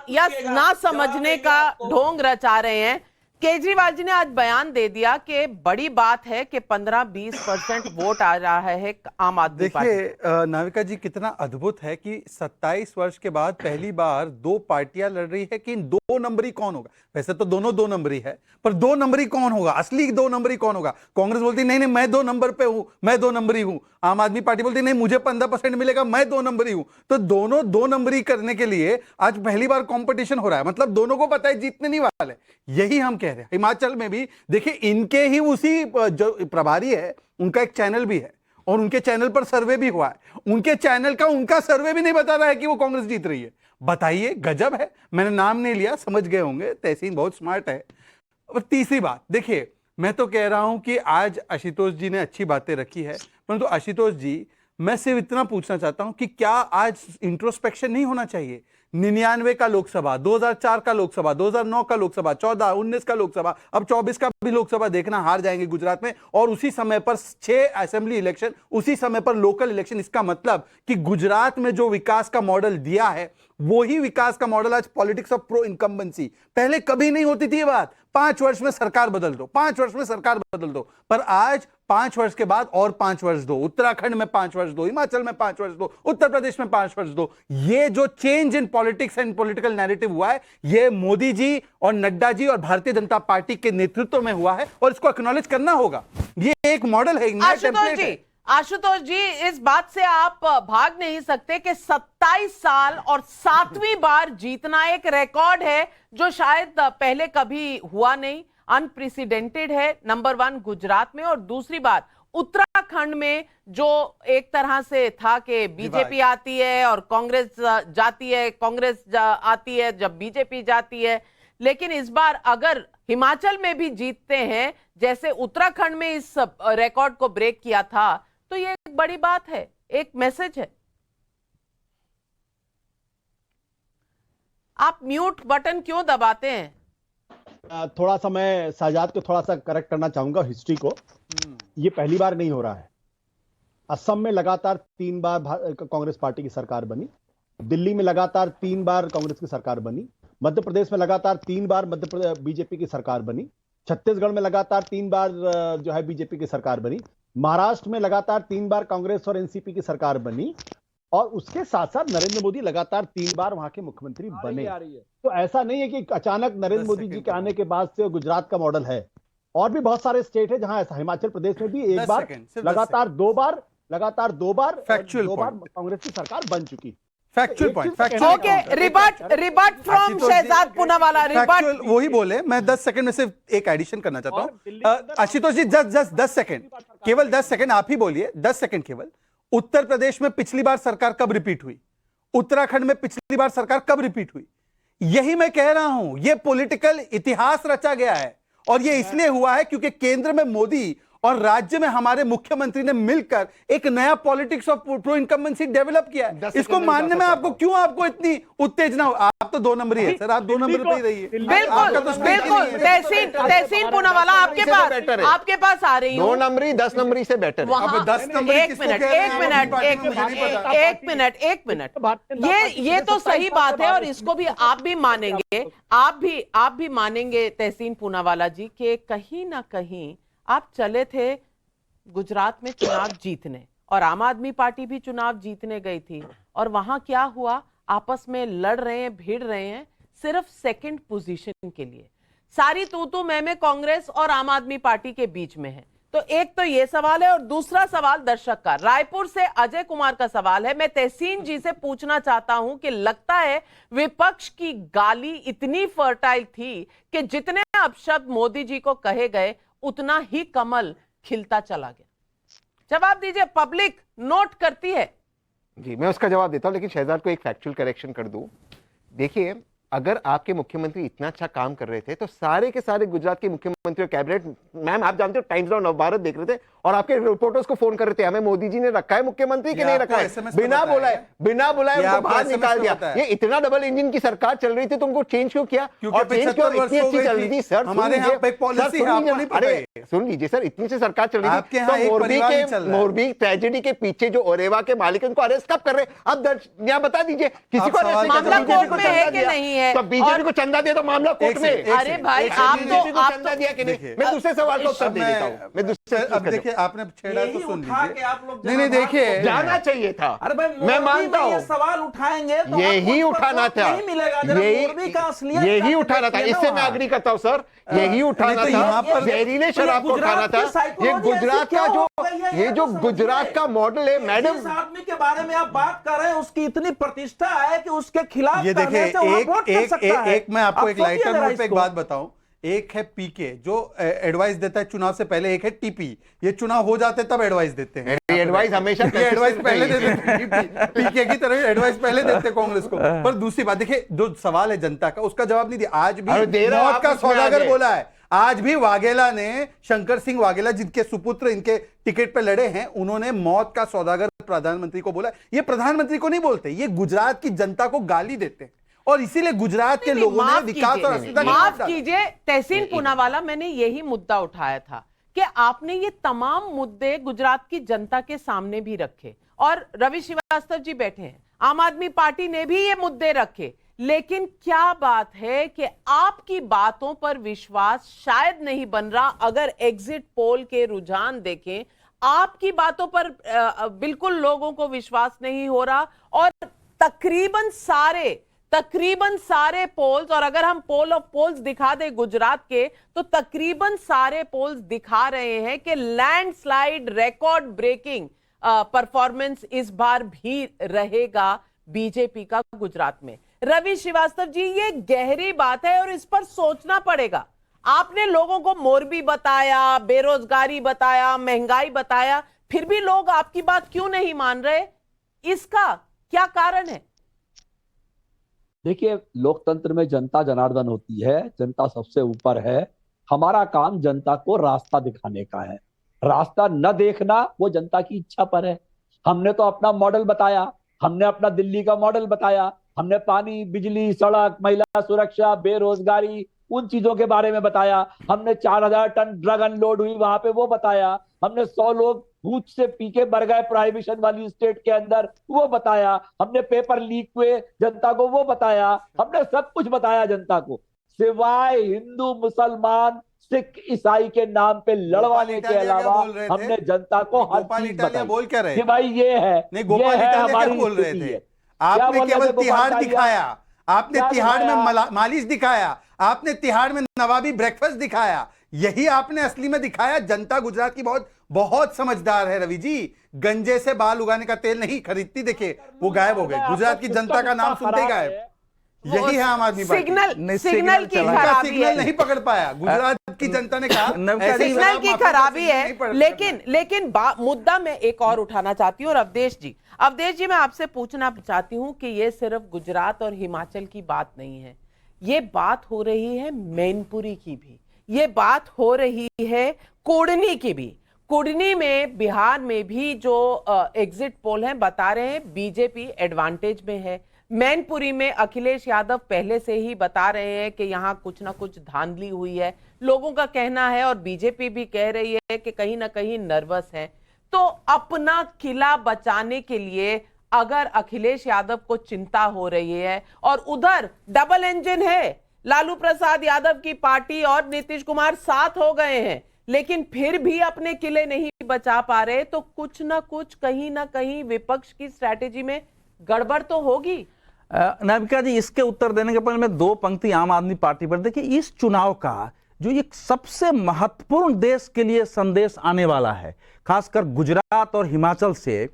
या ना समझने का ढोंग रचा रहे हैं। केजरीवाल जी ने आज बयान दे दिया कि बड़ी बात है कि 15-20% वोट आ रहा है आम आदमी पार्टी। देखिए नाविका जी, कितना अद्भुत है कि 27 वर्ष के बाद पहली बार दो पार्टियां लड़ रही है कि इन 2 नंबरी कौन होगा। वैसे तो दोनों 2 नंबरी है, पर 2 नंबरी कौन होगा, असली 2 नंबरी कौन होगा? कांग्रेस बोलती नहीं मैं 2 नंबर पे हूं, मैं 2 नंबरी हूं। आम आदमी पार्टी बोलती नहीं, मुझे 15% मिलेगा, मैं 2 नंबरी हूं। तो दोनों 2 नंबरी करने के लिए आज पहली बार कंपटीशन हो रहा है। मतलब दोनों को पता है जीतने नहीं वाले। यही हम कह रहे हैं। हिमाचल में भी देखिए, इनके ही उसी जो प्रभारी है उनका एक चैनल भी है और उनके चैनल पर सर्वे भी हुआ है। उनके चैनल का उनका सर्वे भी नहीं बता रहा है कि वो कांग्रेस जीत रही है। बताइए, गजब है। मैंने नाम नहीं लिया, समझ गए होंगे, तहसीन बहुत स्मार्ट है। और तीसरी बात देखिए, मैं तो कह रहा हूं कि आज आशुतोष जी ने अच्छी बातें रखी है, परंतु आशुतोष जी, मैं सिर्फ इतना पूछना चाहता हूं कि क्या आज इंट्रोस्पेक्शन नहीं होना चाहिए? 99 का लोकसभा, 2004 का लोकसभा, 2009 का लोकसभा, 14, 19 का लोकसभा, अब 24 का भी लोकसभा देखना, हार जाएंगे गुजरात में। और उसी समय पर 6 असेंबली इलेक्शन, उसी समय पर लोकल इलेक्शन। इसका मतलब कि गुजरात में जो विकास का मॉडल दिया है वही विकास का मॉडल आज पॉलिटिक्स ऑफ प्रो इनकम्बेंसी। पहले कभी नहीं होती थी ये बात, 5 वर्ष में सरकार बदल दो, 5 वर्ष में सरकार बदल दो, पर आज 5 वर्ष के बाद और 5 वर्ष दो, उत्तराखंड में 5 वर्ष दो, हिमाचल में 5 वर्ष दो, उत्तर प्रदेश में 5 वर्ष दो। ये जो change in politics and political narrative हुआ है, ये मोदी जी और नड्डा जी और भारतीय जनता पार्टी के नेतृत्व में हुआ है और इसको एक्नॉलेज करना होगा। ये एक मॉडल है, एक नया टेम्पलेट है। आशुतोष जी, इस बात से आप भाग नहीं सकते कि 27 साल और 7वीं बार जीतना एक रिकॉर्ड है जो शायद पहले कभी हुआ नहीं, अनप्रेसिडेंटेड है। नंबर 1 गुजरात में, और दूसरी बात उत्तराखंड में जो एक तरह से था कि बीजेपी आती है और कांग्रेस जाती है, कांग्रेस आती है जब बीजेपी जाती है। लेकिन इस बार अगर हिमाचल में भी जीतते हैं जैसे उत्तराखंड में इस रिकॉर्ड को ब्रेक किया था, तो ये एक बड़ी बात है, एक मैसेज है। आप म्यूट बटन क्यों दबाते हैं? थोड़ा सा मैं साजाद को थोड़ा सा करेक्ट करना चाहूंगा हिस्ट्री को। ये पहली बार नहीं हो रहा है। असम में लगातार 3 बार कांग्रेस पार्टी की सरकार बनी, दिल्ली में लगातार 3 बार कांग्रेस की सरकार बनी, मध्य प्रदेश में लगातार 3 बार बीजेपी की सरकार बनी, छत्तीसगढ़ में लगातार 3 बार जो है बीजेपी की सरकार बनी, महाराष्ट्र में लगातार 3 बार कांग्रेस और एनसीपी की सरकार बनी, और उसके साथ साथ नरेंद्र मोदी लगातार 3 बार वहां के मुख्यमंत्री बने। तो ऐसा नहीं है कि अचानक नरेंद्र मोदी जी के आने के बाद से गुजरात का मॉडल है। और भी बहुत सारे स्टेट है जहां ऐसा, हिमाचल प्रदेश में भी एक बार लगातार 2 बार कांग्रेस की सरकार बन चुकी। Factual point, okay, rebuttal from Shehzad Poonawalla. Factual वही बोले। मैं 10 सेकंड में सिर्फ एक एडिशन करना चाहता हूं। आशुतोष जी 10 सेकंड, केवल 10 सेकंड आप ही बोलिए, 10 सेकंड केवल। उत्तर प्रदेश में पिछली बार सरकार कब रिपीट हुई? उत्तराखंड में पिछली बार सरकार कब रिपीट हुई? यही मैं कह रहा हूं, यह पॉलिटिकल इतिहास रचा गया है। और यह इसलिए हुआ है क्योंकि केंद्र में मोदी और राज्य में हमारे मुख्यमंत्री ने मिलकर एक नया politics of pro incumbency develop किया है। इसको मानने में आपको इतनी उत्तेजना हो? आप तो 2 नंबरी है सर, आप 2 नंबर पे ही रहिए। बिल्कुल। तहसीन पूनावाला आपके पास आ रही हूं। 2 नंबरी 10 नंबरी से बेटर है। अब 10 नंबरी एक मिनट, ये तो सही बात है और इसको भी आप भी मानेंगे, आप भी मानेंगे तहसीन पूनावाला जी के कहीं ना कहीं आप चले थे गुजरात में चुनाव जीतने, और आम आदमी पार्टी भी चुनाव जीतने गई थी, और वहां क्या हुआ? आपस में लड़ रहे हैं, भिड़ रहे हैं सिर्फ सेकंड पोजीशन के लिए। सारी तू मैं कांग्रेस और आम आदमी पार्टी के बीच में है। तो एक तो ये सवाल है, और दूसरा सवाल दर्शक का, रायपुर से अजय कुमार का सवाल है। मैं तहसीन जी से पूछना चाहता हूं कि लगता है विपक्ष की गाली इतनी फर्टाइल थी कि जितने अपशब्द मोदी जी को कहे गए उतना ही कमल खिलता चला गया। जवाब दीजिए, पब्लिक नोट करती है। जी, मैं उसका जवाब देता हूं, लेकिन शहजाद को एक फैक्चुअल करेक्शन कर दूं। देखिए, अगर आपके मुख्यमंत्री इतना अच्छा काम कर रहे थे तो सारे के सारे गुजरात के मुख्यमंत्री और कैबिनेट, मैम आप जानते हो टाइम्स नाउ नवभारत देख रहे थे और आपके रिपोर्टर्स को फोन कर रहे थे, हमें मोदी जी ने रखा है मुख्यमंत्री कि नहीं रखा है, बिना बुलाए उनको बाहर निकाल दिया। ये इतना डबल इंजन की सरकार चल रही थी तो उनको चेंज क्यों किया? और चेंज क्यों इतनी अच्छी चल रही थी? सर सुन लीजिए सर, इतनी सी सरकार चल रही थी तो मोरबी ट्रेजेडी के पीछे जो ओरेवा के मालिक उनको अरेस्ट कब कर रहे? अब यहाँ बता दीजिए, किसी को बीजेपी को चंदा दिया तो मामला कोर्ट में। अरे भाई, आप चंदा दिया कि नहीं? मैं दूसरे सवाल का उत्तर दे देता हूँ। मैं दूसरे, अब देखिए आपने छेड़ा तो सुन लीजिए। नहीं देखिए, जाना चाहिए था। अरे भाई, मैं मानता हूँ सवाल उठाएंगे तो यही उठाना था, यही उठाना था। इससे मैं एग्री करता हूँ सर, यही उठाना था, जहरीले शराब को उठाना था। ये गुजरात का जो गुजरात का मॉडल है मैडम, जिस आदमी के बारे में आप बात कर रहे हैं उसकी इतनी प्रतिष्ठा है कि उसके खिलाफ ये देखिए, एक मैं आपको एक लाइटर नोट पे एक बात बताऊं। एक है पीके जो एडवाइस देता है चुनाव से पहले, एक है टीपी, ये चुनाव हो जाते तब एडवाइस देते हैं। एडवाइस हमेशा एडवाइस पहले देते हैं, पीके की तरह एडवाइस पहले देते हैं कांग्रेस को। पर दूसरी बात देखिए, जो सवाल है जनता का उसका जवाब नहीं दिया। आज भी मौत का सौदागर बोला है। आज भी वाघेला ने, शंकर सिंह वाघेला जिनके सुपुत्र इनके टिकट पे लड़े हैं, उन्होंने मौत का सौदागर प्रधानमंत्री को बोला। ये प्रधानमंत्री को नहीं बोलते, ये गुजरात की जनता को गाली देते हैं। और इसीलिए गुजरात के लोगों ने विकास और अस्मिता माफ कीजिए तहसीन पूनावाला, मैंने यही मुद्दा उठाया था कि आपने ये तमाम मुद्दे गुजरात की जनता के सामने भी रखे और रवि श्रीवास्तव जी बैठे हैं, आम आदमी पार्टी ने भी ये मुद्दे रखे, लेकिन क्या बात है कि आपकी बातों पर विश्वास शायद नहीं बन रहा। अगर एग्जिट पोल के रुझान देखें, आपकी बातों पर बिल्कुल लोगों को विश्वास नहीं हो रहा और तकरीबन सारे पोल्स, और अगर हम पोल ऑफ पोल्स दिखा दें गुजरात के, तो तकरीबन सारे पोल्स दिखा रहे हैं कि लैंडस्लाइड रिकॉर्ड ब्रेकिंग परफॉर्मेंस इस बार भी रहेगा बीजेपी का गुजरात में। रवि श्रीवास्तव जी, ये गहरी बात है और इस पर सोचना पड़ेगा। आपने लोगों को मोरबी बताया, बेरोजगारी बताया, महंगाई बताया, फिर भी लोग आपकी बात क्यों नहीं मान रहे? इसका क्या कारण है? देखिए, लोकतंत्र में जनता जनार्दन होती है, जनता सबसे ऊपर है। हमारा काम जनता को रास्ता दिखाने का है। रास्ता न देखना वो जनता की इच्छा पर है। हमने तो अपना मॉडल बताया, हमने अपना दिल्ली का मॉडल बताया, हमने पानी, बिजली, सड़क, महिला सुरक्षा, बेरोजगारी, उन चीजों के बारे में बताया। हमने 4000 टन ड्रग अनलोड हुई वहां पे वो बताया। हमने 100 लोग भूत से पी के मर गए प्रोहिबिशन वाली स्टेट के अंदर, वो बताया। हमने पेपर लीक हुए जनता को, वो बताया। हमने सब कुछ बताया जनता को, सिवाय हिंदू, मुसलमान, सिख, ईसाई के नाम पे लड़वाने के अलावा हमने जनता को हर चीज बताई बोल क्या रहे कि भाई ये है, नहीं गोपाल इटालिया क्या बोल रहे थे? आपने केवल तिहाड़ दिखाया, आपने तिहाड़ में मालिश दिखाया, आपने तिहाड़ में नवाबी ब्रेकफास्ट दिखाया, यही आपने असली में दिखाया। जनता गुजरात की बहुत बहुत समझदार है रवि जी, गंजे से बाल उगाने का तेल नहीं खरीदती। देखिए वो गायब हो गए, गुजरात की जनता का नाम सुनते गायब। यही है आम आदमी पार्टी। सिग्नल की खराबी सिग्नल नहीं पकड़ पाया गुजरात की जनता ने कहा सिग्नल की खराबी है। लेकिन मुद्दा मैं एक और उठाना चाहती हूँ। और अवधेश जी मैं आपसे पूछना चाहती हूँ कि ये सिर्फ गुजरात और हिमाचल की बात नहीं है, ये बात हो रही है मैनपुरी की भी, ये बात हो रही है कोडनी की भी। कुडनी में, बिहार में भी जो एग्जिट पोल हैं बता रहे हैं बीजेपी एडवांटेज में है। मैनपुरी में अखिलेश यादव पहले से ही बता रहे हैं कि यहाँ कुछ ना कुछ धांधली हुई है, लोगों का कहना है, और बीजेपी भी कह रही है कि कहीं ना कहीं नर्वस है। तो अपना किला बचाने के लिए अगर अखिलेश यादव को चिंता हो रही है, और उधर डबल इंजन है, लालू प्रसाद यादव की पार्टी और नीतीश कुमार साथ हो गए हैं, लेकिन फिर भी अपने किले नहीं बचा पा रहे, तो कुछ ना कुछ कहीं ना कहीं विपक्ष की स्ट्रैटेजी में गड़बड़ तो होगी। नाविका जी, इसके उत्तर देने के पहले मैं दो पंक्ति आम आदमी पार्टी पर। देखिए, इस चुनाव का जो एक सबसे महत्वपूर्ण देश के लिए संदेश आने वाला है, खासकर गुजरात और हिमाचल से,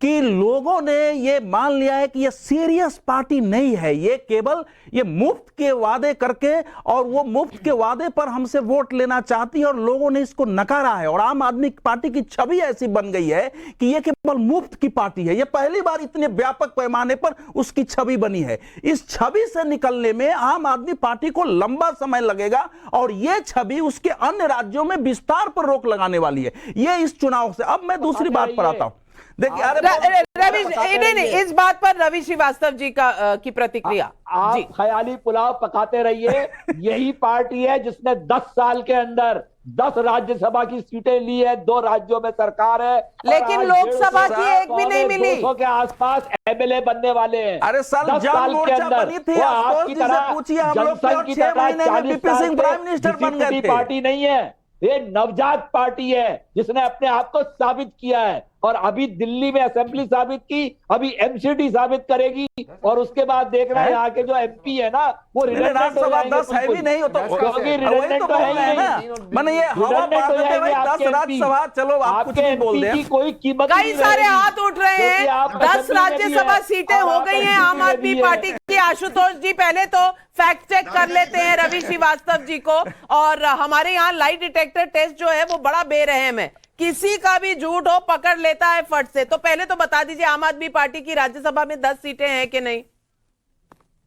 कि लोगों ने ये मान लिया है कि ये सीरियस पार्टी नहीं है, ये केवल ये मुफ्त के वादे करके, और वो मुफ्त के वादे पर हमसे वोट लेना चाहती है, और लोगों ने इसको नकारा है। और आम आदमी पार्टी की छवि ऐसी बन गई है कि ये केवल मुफ्त की पार्टी है। ये पहली बार इतने व्यापक पैमाने पर उसकी छवि बनी है। इस छवि से निकलने में आम आदमी पार्टी को लंबा समय लगेगा, और ये छवि उसके अन्य राज्यों में विस्तार पर रोक लगाने वाली है, ये इस चुनाव से। अब मैं दूसरी बात पर आता हूं। देखिए, नहीं, इस बात पर रवि श्रीवास्तव जी की प्रतिक्रिया। आप ख्याली पुलाव पकाते रहिए। यही पार्टी है जिसने 10 साल के अंदर 10 राज्यसभा की सीटें ली है, 2 राज्यों में सरकार है, लेकिन लोकसभा की एक भी नहीं मिली। 200 के आसपास एमएलए बनने वाले हैं। अरे सर, 10 साल के अंदर वो आपकी तरह जनसंघ की तरह 40 साल की पार्टी नहीं है, ये नवजात पार्टी है जिसने अपने आप को साबित किया है, और अभी दिल्ली में असेंबली साबित की, अभी एमसीडी साबित करेगी, और उसके बाद देखना है यहाँ के जो एमपी है ना वो रिडंडेंट हो जाएंगे। 10 है भी नहीं हो तो रिडंडेंट तो है ही नहीं, मैंने ये हवा पार करते हुए 10 राज्यसभा, चलो आप कुछ नहीं बोल रहे, कोई कीमत कई सारे हाथ उठ रहे हैं। 10 राज्यसभा सीटें हो गई हैं आम आदमी पार्टी की। आशुतोष जी पहले तो फैक्ट चेक कर लेते हैं रवि श्रीवास्तव जी को, और हमारे यहाँ लाई डिटेक्टर टेस्ट जो है वो बड़ा बेरहम है, किसी का भी झूठ हो पकड़ लेता है फट से। तो पहले तो बता दीजिए आम आदमी पार्टी की राज्यसभा में 10 सीटें हैं कि नहीं?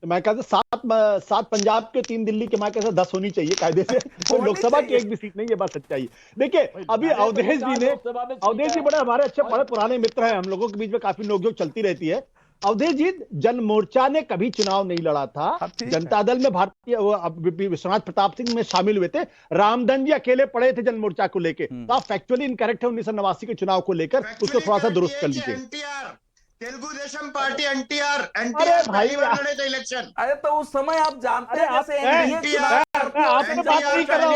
मैं कहता 7 पंजाब के 3 दिल्ली के, मैं कहता 10 होनी चाहिए कायदे से। तो लोकसभा की एक भी सीट नहीं, ये बात सच्चाई है। देखिए, अभी अवधेश जी बड़े हमारे अच्छे बड़े पुराने मित्र हैं, हम लोगों के बीच में काफी नोकझोंक चलती रहती है। अवधेश जी, जन मोर्चा ने कभी चुनाव नहीं लड़ा था। जनता दल में भारतीय विश्वनाथ प्रताप सिंह में शामिल हुए थे, रामधन जी अकेले पड़े थे जन मोर्चा को लेकर। तो आप फैक्चुअली इनकरेक्ट है 1989 के चुनाव को लेकर, उसको थोड़ा सा दुरुस्त कर लीजिए। तेलुगु देशम पार्टी एनटीआर भाई लड़े थे इलेक्शन। अरे तो उस समय आप जानते हैं जैसे आपसे बात नहीं कर रहा हूँ।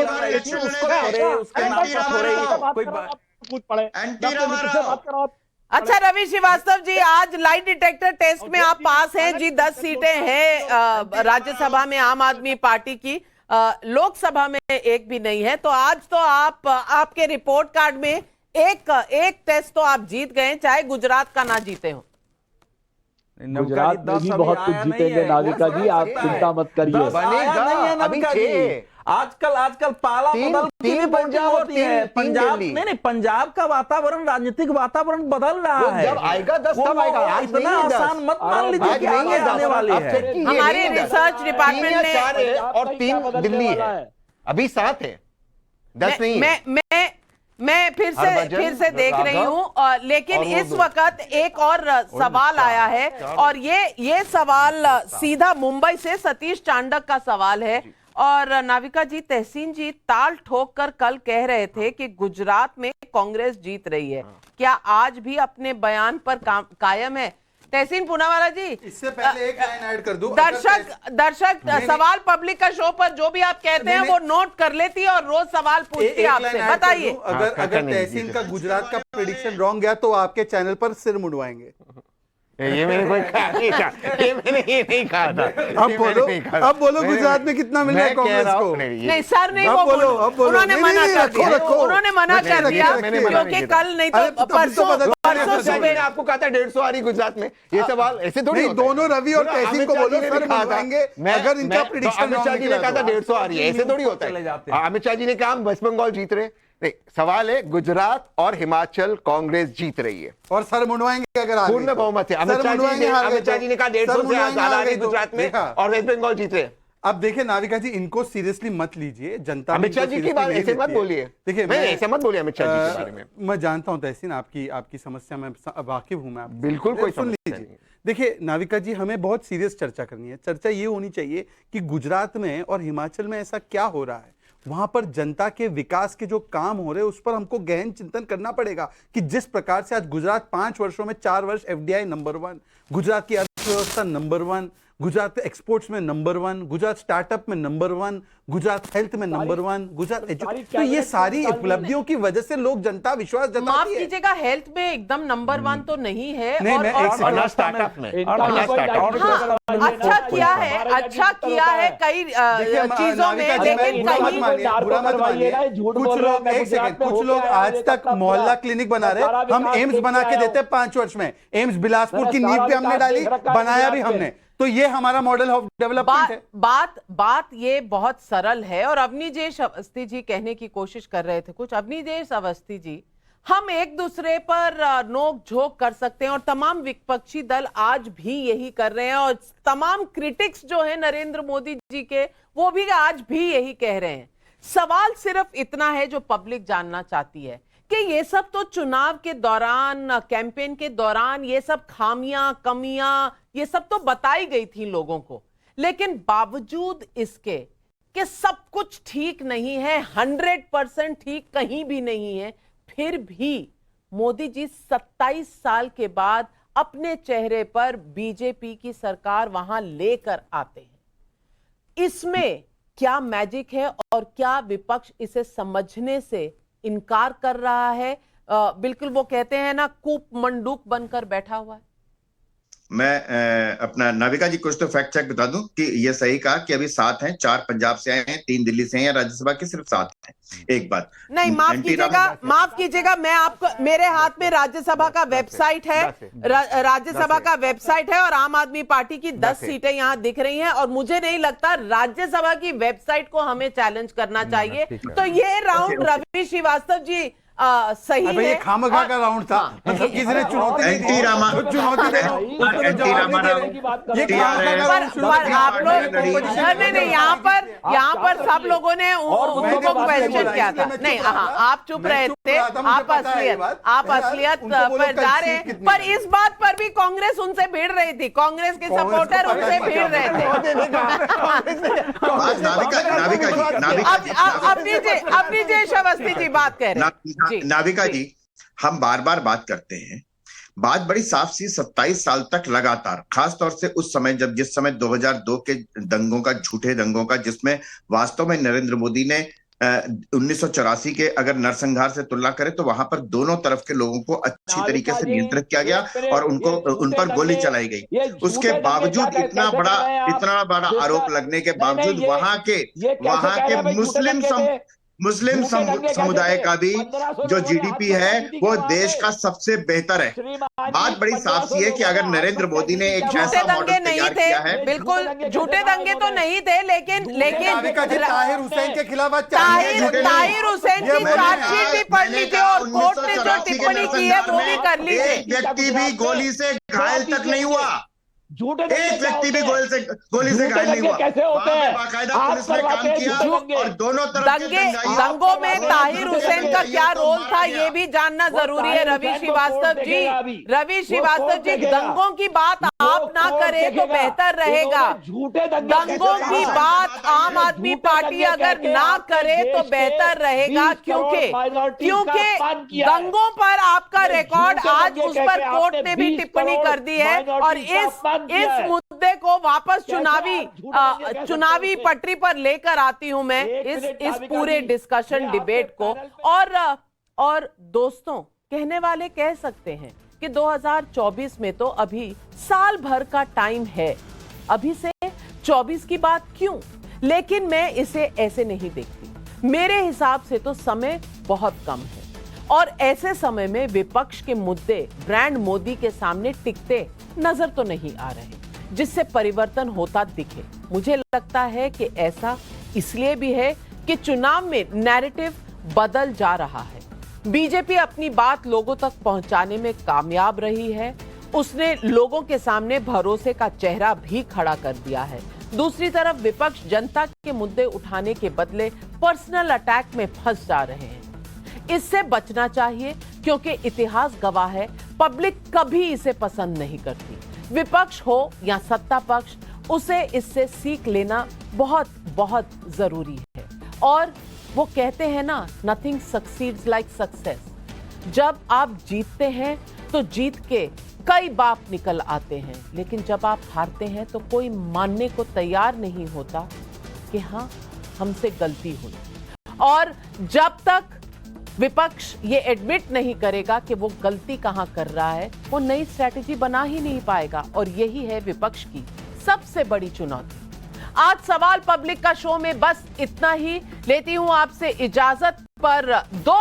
अच्छा रवि श्रीवास्तव जी, आज लाई डिटेक्टर टेस्ट में आप पास हैं जी। 10 सीटें हैं राज्यसभा में आम आदमी पार्टी की, लोकसभा में एक भी नहीं है। तो आज तो आप आपके रिपोर्ट कार्ड में एक टेस्ट तो आप जीत गए, चाहे गुजरात का ना जीते हो। गुजरात में भी बहुत कुछ जीतेंगे नाविका जी, आप चिंता मत करिए। अभी आजकल पाला बदल की भी पंजाब होती है। पंजाब नहीं, पंजाब का वातावरण, राजनीतिक वातावरण बदल रहा है। जब आएगा 10 तब आएगा, इतना आसान मत मान लीजिए कि आगे आने वाले हैं। हमारे रिसर्च डिपार्टमेंट ने 4 है और 3 दिल्ली है, अभी 7 है, 10 नहीं है। मैं फिर से देख रही हूं, लेकिन इस वक्त एक और सवाल आया है, और ये सवाल सीधा मुंबई से सतीश चांडक का सवाल है। और नाविका जी, तहसीन जी ताल ठोक कर कल कह रहे थे कि गुजरात में कांग्रेस जीत रही है। क्या आज भी अपने बयान पर कायम है? तहसीन पूनावाला जी, इससे पहले एक लाइन ऐड कर दूं। दर्शक सवाल पब्लिक का शो पर जो भी आप कहते हैं वो नोट कर लेती है और रोज सवाल पूछती है आपसे। बताइए, अगर तहसीन का गुजरात का प्रेडिक्शन रॉन्ग गया तो आपके चैनल पर सिर मुड़वाएंगे। ये मैंने कोई कहा नहीं था, ये मैंने ये नहीं कहा था। अब बोलो गुजरात में कितना मिल रहा है कांग्रेस को? नहीं सर, नहीं, वो बोलो, उन्होंने मना कर दिया, उन्होंने मना कर दिया, क्योंकि कल नहीं तो परसों सुबह आपको कहा था 150 आ रही गुजरात में। ये सवाल ऐसे थोड़ी, दोनों रवि और तहसीन को बोलो सर मुड़वाएंगे अगर इनका प्रेडिक्शन। अमित शाह जी ने कहा था 150 आ रही है, ऐसे थोड़ी होता है। अमित शाह जी ने कहा हम वेस्ट बंगाल जीत रहे। नहीं, सवाल है गुजरात और हिमाचल कांग्रेस जीत रही है और सर मुड़वाएंगे अगर पूर्ण बहुमत है। अमित शाह जी ने कहा 150 से ज्यादा आ रही गुजरात में और वेस्ट बंगाल जीत रहे। अब देखिए नाविका जी, इनको सीरियसली मत लीजिए। जनता अमित शाह जी की बात ऐसे मत बोलिए। देखिए मैं ऐसे मत बोलिए अमित शाह जी के बारे में। मैं जानता हूं तहसीन, आपकी समस्या में वाकिफ हूं मैं। बिल्कुल कोई सुन लीजिए। देखिए नाविका जी, हमें बहुत सीरियस चर्चा करनी है। चर्चा ये होनी चाहिए कि गुजरात में और हिमाचल में ऐसा क्या हो रहा है, वहां पर जनता के विकास के जो काम हो रहे हैं उस पर हमको गहन चिंतन करना पड़ेगा। कि जिस प्रकार से आज गुजरात 5 वर्षों में 4 वर्ष FDI नंबर 1, गुजरात की अर्थव्यवस्था नंबर 1, गुजरात एक्सपोर्ट्स में नंबर 1, गुजरात स्टार्टअप में नंबर 1, गुजरात हेल्थ में नंबर 1, गुजरात तो ये सारी उपलब्धियों की वजह से लोग जनता विश्वास जताती है। माफ कीजिएगा, हेल्थ में एकदम नंबर 1 तो नहीं है। स्टार्टअप में अच्छा किया है कई चीजों में, लेकिन कुछ लोग आज तक मोहल्ला क्लिनिक बना रहे। हम एम्स बना के देते 5 वर्ष में। एम्स बिलासपुर की नींव पे हमने डाली, बनाया भी हमने। तो ये हमारा मॉडल ऑफ डेवलपमेंट है। बात ये बहुत सरल है। और अवनीदेश अवस्थी जी कहने की कोशिश कर रहे थे कुछ। अवनीदेश अवस्थी जी, हम एक दूसरे पर नोक झोंक कर सकते हैं और तमाम विपक्षी दल आज भी यही कर रहे हैं, और तमाम क्रिटिक्स जो है नरेंद्र मोदी जी के, वो भी आज भी यही कह रहे हैं। सवाल सिर्फ इतना है जो पब्लिक जानना चाहती है कि ये सब तो चुनाव के दौरान, कैंपेन के दौरान ये सब खामियां, कमियां, ये सब तो बताई गई थी लोगों को। लेकिन बावजूद इसके कि सब कुछ ठीक नहीं है, 100% ठीक कहीं भी नहीं है, फिर भी मोदी जी 27 साल के बाद अपने चेहरे पर बीजेपी की सरकार वहां लेकर आते हैं। इसमें क्या मैजिक है और क्या विपक्ष इसे समझने से इनकार कर रहा है? बिल्कुल वो कहते हैं ना, कूप मंडूक बनकर बैठा हुआ है। मैं अपना नाविका जी कुछ तो फैक्ट चेक बता दूं कि ये सही कहा कि अभी 7 हैं, 4 पंजाब से आए हैं, 3 दिल्ली से हैं, या राज्यसभा के सिर्फ 7 हैं। एक बात नहीं, माफ कीजिएगा, मैं आपको, मेरे हाथ में राज्यसभा का वेबसाइट है, राज्यसभा का वेबसाइट है और आम आदमी पार्टी की 10 सीटें यहां दिख रही हैं, और मुझे नहीं लगता राज्यसभा की वेबसाइट को हमें चैलेंज करना चाहिए। तो ये राउंड रवि श्रीवास्तव जी सही है। ये खामखा का राउंड था, मतलब किसी ने चुनौती नहीं दी। आप लोग नहीं, यहाँ पर यहाँ पर सब लोगों ने उनको क्वेश्चन किया था। नहीं, हाँ, आप चुप रहे थे, आप असलियत पर जा रहे हैं। पर इस बात पर भी कांग्रेस उनसे भिड़ रही थी, कांग्रेस के सपोर्टर उनसे भिड़ रहे थे। अब नीचे अवस्थी जी बात कह रहे हैं। नाविका जी, हम बार बार बात करते हैं, बात बड़ी साफ सी, 27 साल तक लगातार, खास तौर से उस समय जिस समय 2002 के दंगों का, झूठे दंगों का, जिसमें वास्तव में नरेंद्र मोदी ने 1984 के अगर नरसंहार से तुलना करें तो वहां पर दोनों तरफ के लोगों को अच्छी तरीके से नियंत्रित किया गया और उन पर गोली चलाई गई। उसके बावजूद इतना बड़ा आरोप लगने के बावजूद वहां के मुस्लिम समुदाय का भी जो जीडीपी है वो देश का सबसे बेहतर है। बात बड़ी साफ सी है कि अगर नरेंद्र मोदी ने एक ऐसा मॉडल तैयार किया है, बिल्कुल झूठे दंगे तो नहीं थे, लेकिन ताहिर हुसैन के खिलाफ ताहिर हुसैन की चार्जशीट भी पढ़ लीजिए और कोर्ट ने जो टिप्पणी की है वो भी कर लीजिए। एक व्यक्ति भी गोली से घायल तक नहीं हुआ, एक व्यक्ति भी गोली से घायल नहीं हुआ। कैसे होते हैं? बाकायदा पुलिस ने काम किया और दोनों तरफ दंगों में ताहिर हुसैन का क्या रोल था ये भी जानना जरूरी है। रवि श्रीवास्तव जी, दंगों की बात आप ना करें तो बेहतर रहेगा। दंगों की बात आम आदमी पार्टी अगर ना करे तो बेहतर रहेगा, क्योंकि दंगों पर आपका रिकॉर्ड, आज उस पर कोर्ट ने भी टिप्पणी कर दी है और इस मुद्दे को वापस चुनावी पटरी पर लेकर आती हूं मैं, इस पूरे डिस्कशन डिबेट को। और दोस्तों, कहने वाले कह सकते हैं कि 2024 में तो अभी साल भर का टाइम है, अभी से 24 की बात क्यों? लेकिन मैं इसे ऐसे नहीं देखती। मेरे हिसाब से तो समय बहुत कम है और ऐसे समय में विपक्ष के मुद्दे ब्रांड मोदी के सामने टिकते नजर तो नहीं आ रहे, जिससे परिवर्तन होता दिखे। मुझे लगता है कि ऐसा इसलिए भी है कि चुनाव में नैरेटिव बदल जा रहा है। बीजेपी अपनी बात लोगों तक पहुंचाने में कामयाब रही है, उसने लोगों के सामने भरोसे का चेहरा भी खड़ा कर दिया है। दूसरी तरफ विपक्ष जनता के मुद्दे उठाने के बदले पर्सनल अटैक में फंस जा रहे हैं। इससे बचना चाहिए, क्योंकि इतिहास गवाह है, पब्लिक कभी इसे पसंद नहीं करती। विपक्ष हो या सत्ता पक्ष, उसे इससे सीख लेना बहुत बहुत जरूरी है। और वो कहते हैं ना, नथिंग सक्सीड्स लाइक सक्सेस। जब आप जीतते हैं तो जीत के कई बाप निकल आते हैं, लेकिन जब आप हारते हैं तो कोई मानने को तैयार नहीं होता कि हाँ, हमसे गलती हुई। और जब तक विपक्ष ये एडमिट नहीं करेगा कि वो गलती कहां कर रहा है, वो नई स्ट्रैटेजी बना ही नहीं पाएगा। और यही है विपक्ष की सबसे बड़ी चुनौती। आज सवाल पब्लिक का शो में बस इतना ही। लेती हूं आपसे इजाजत, पर 2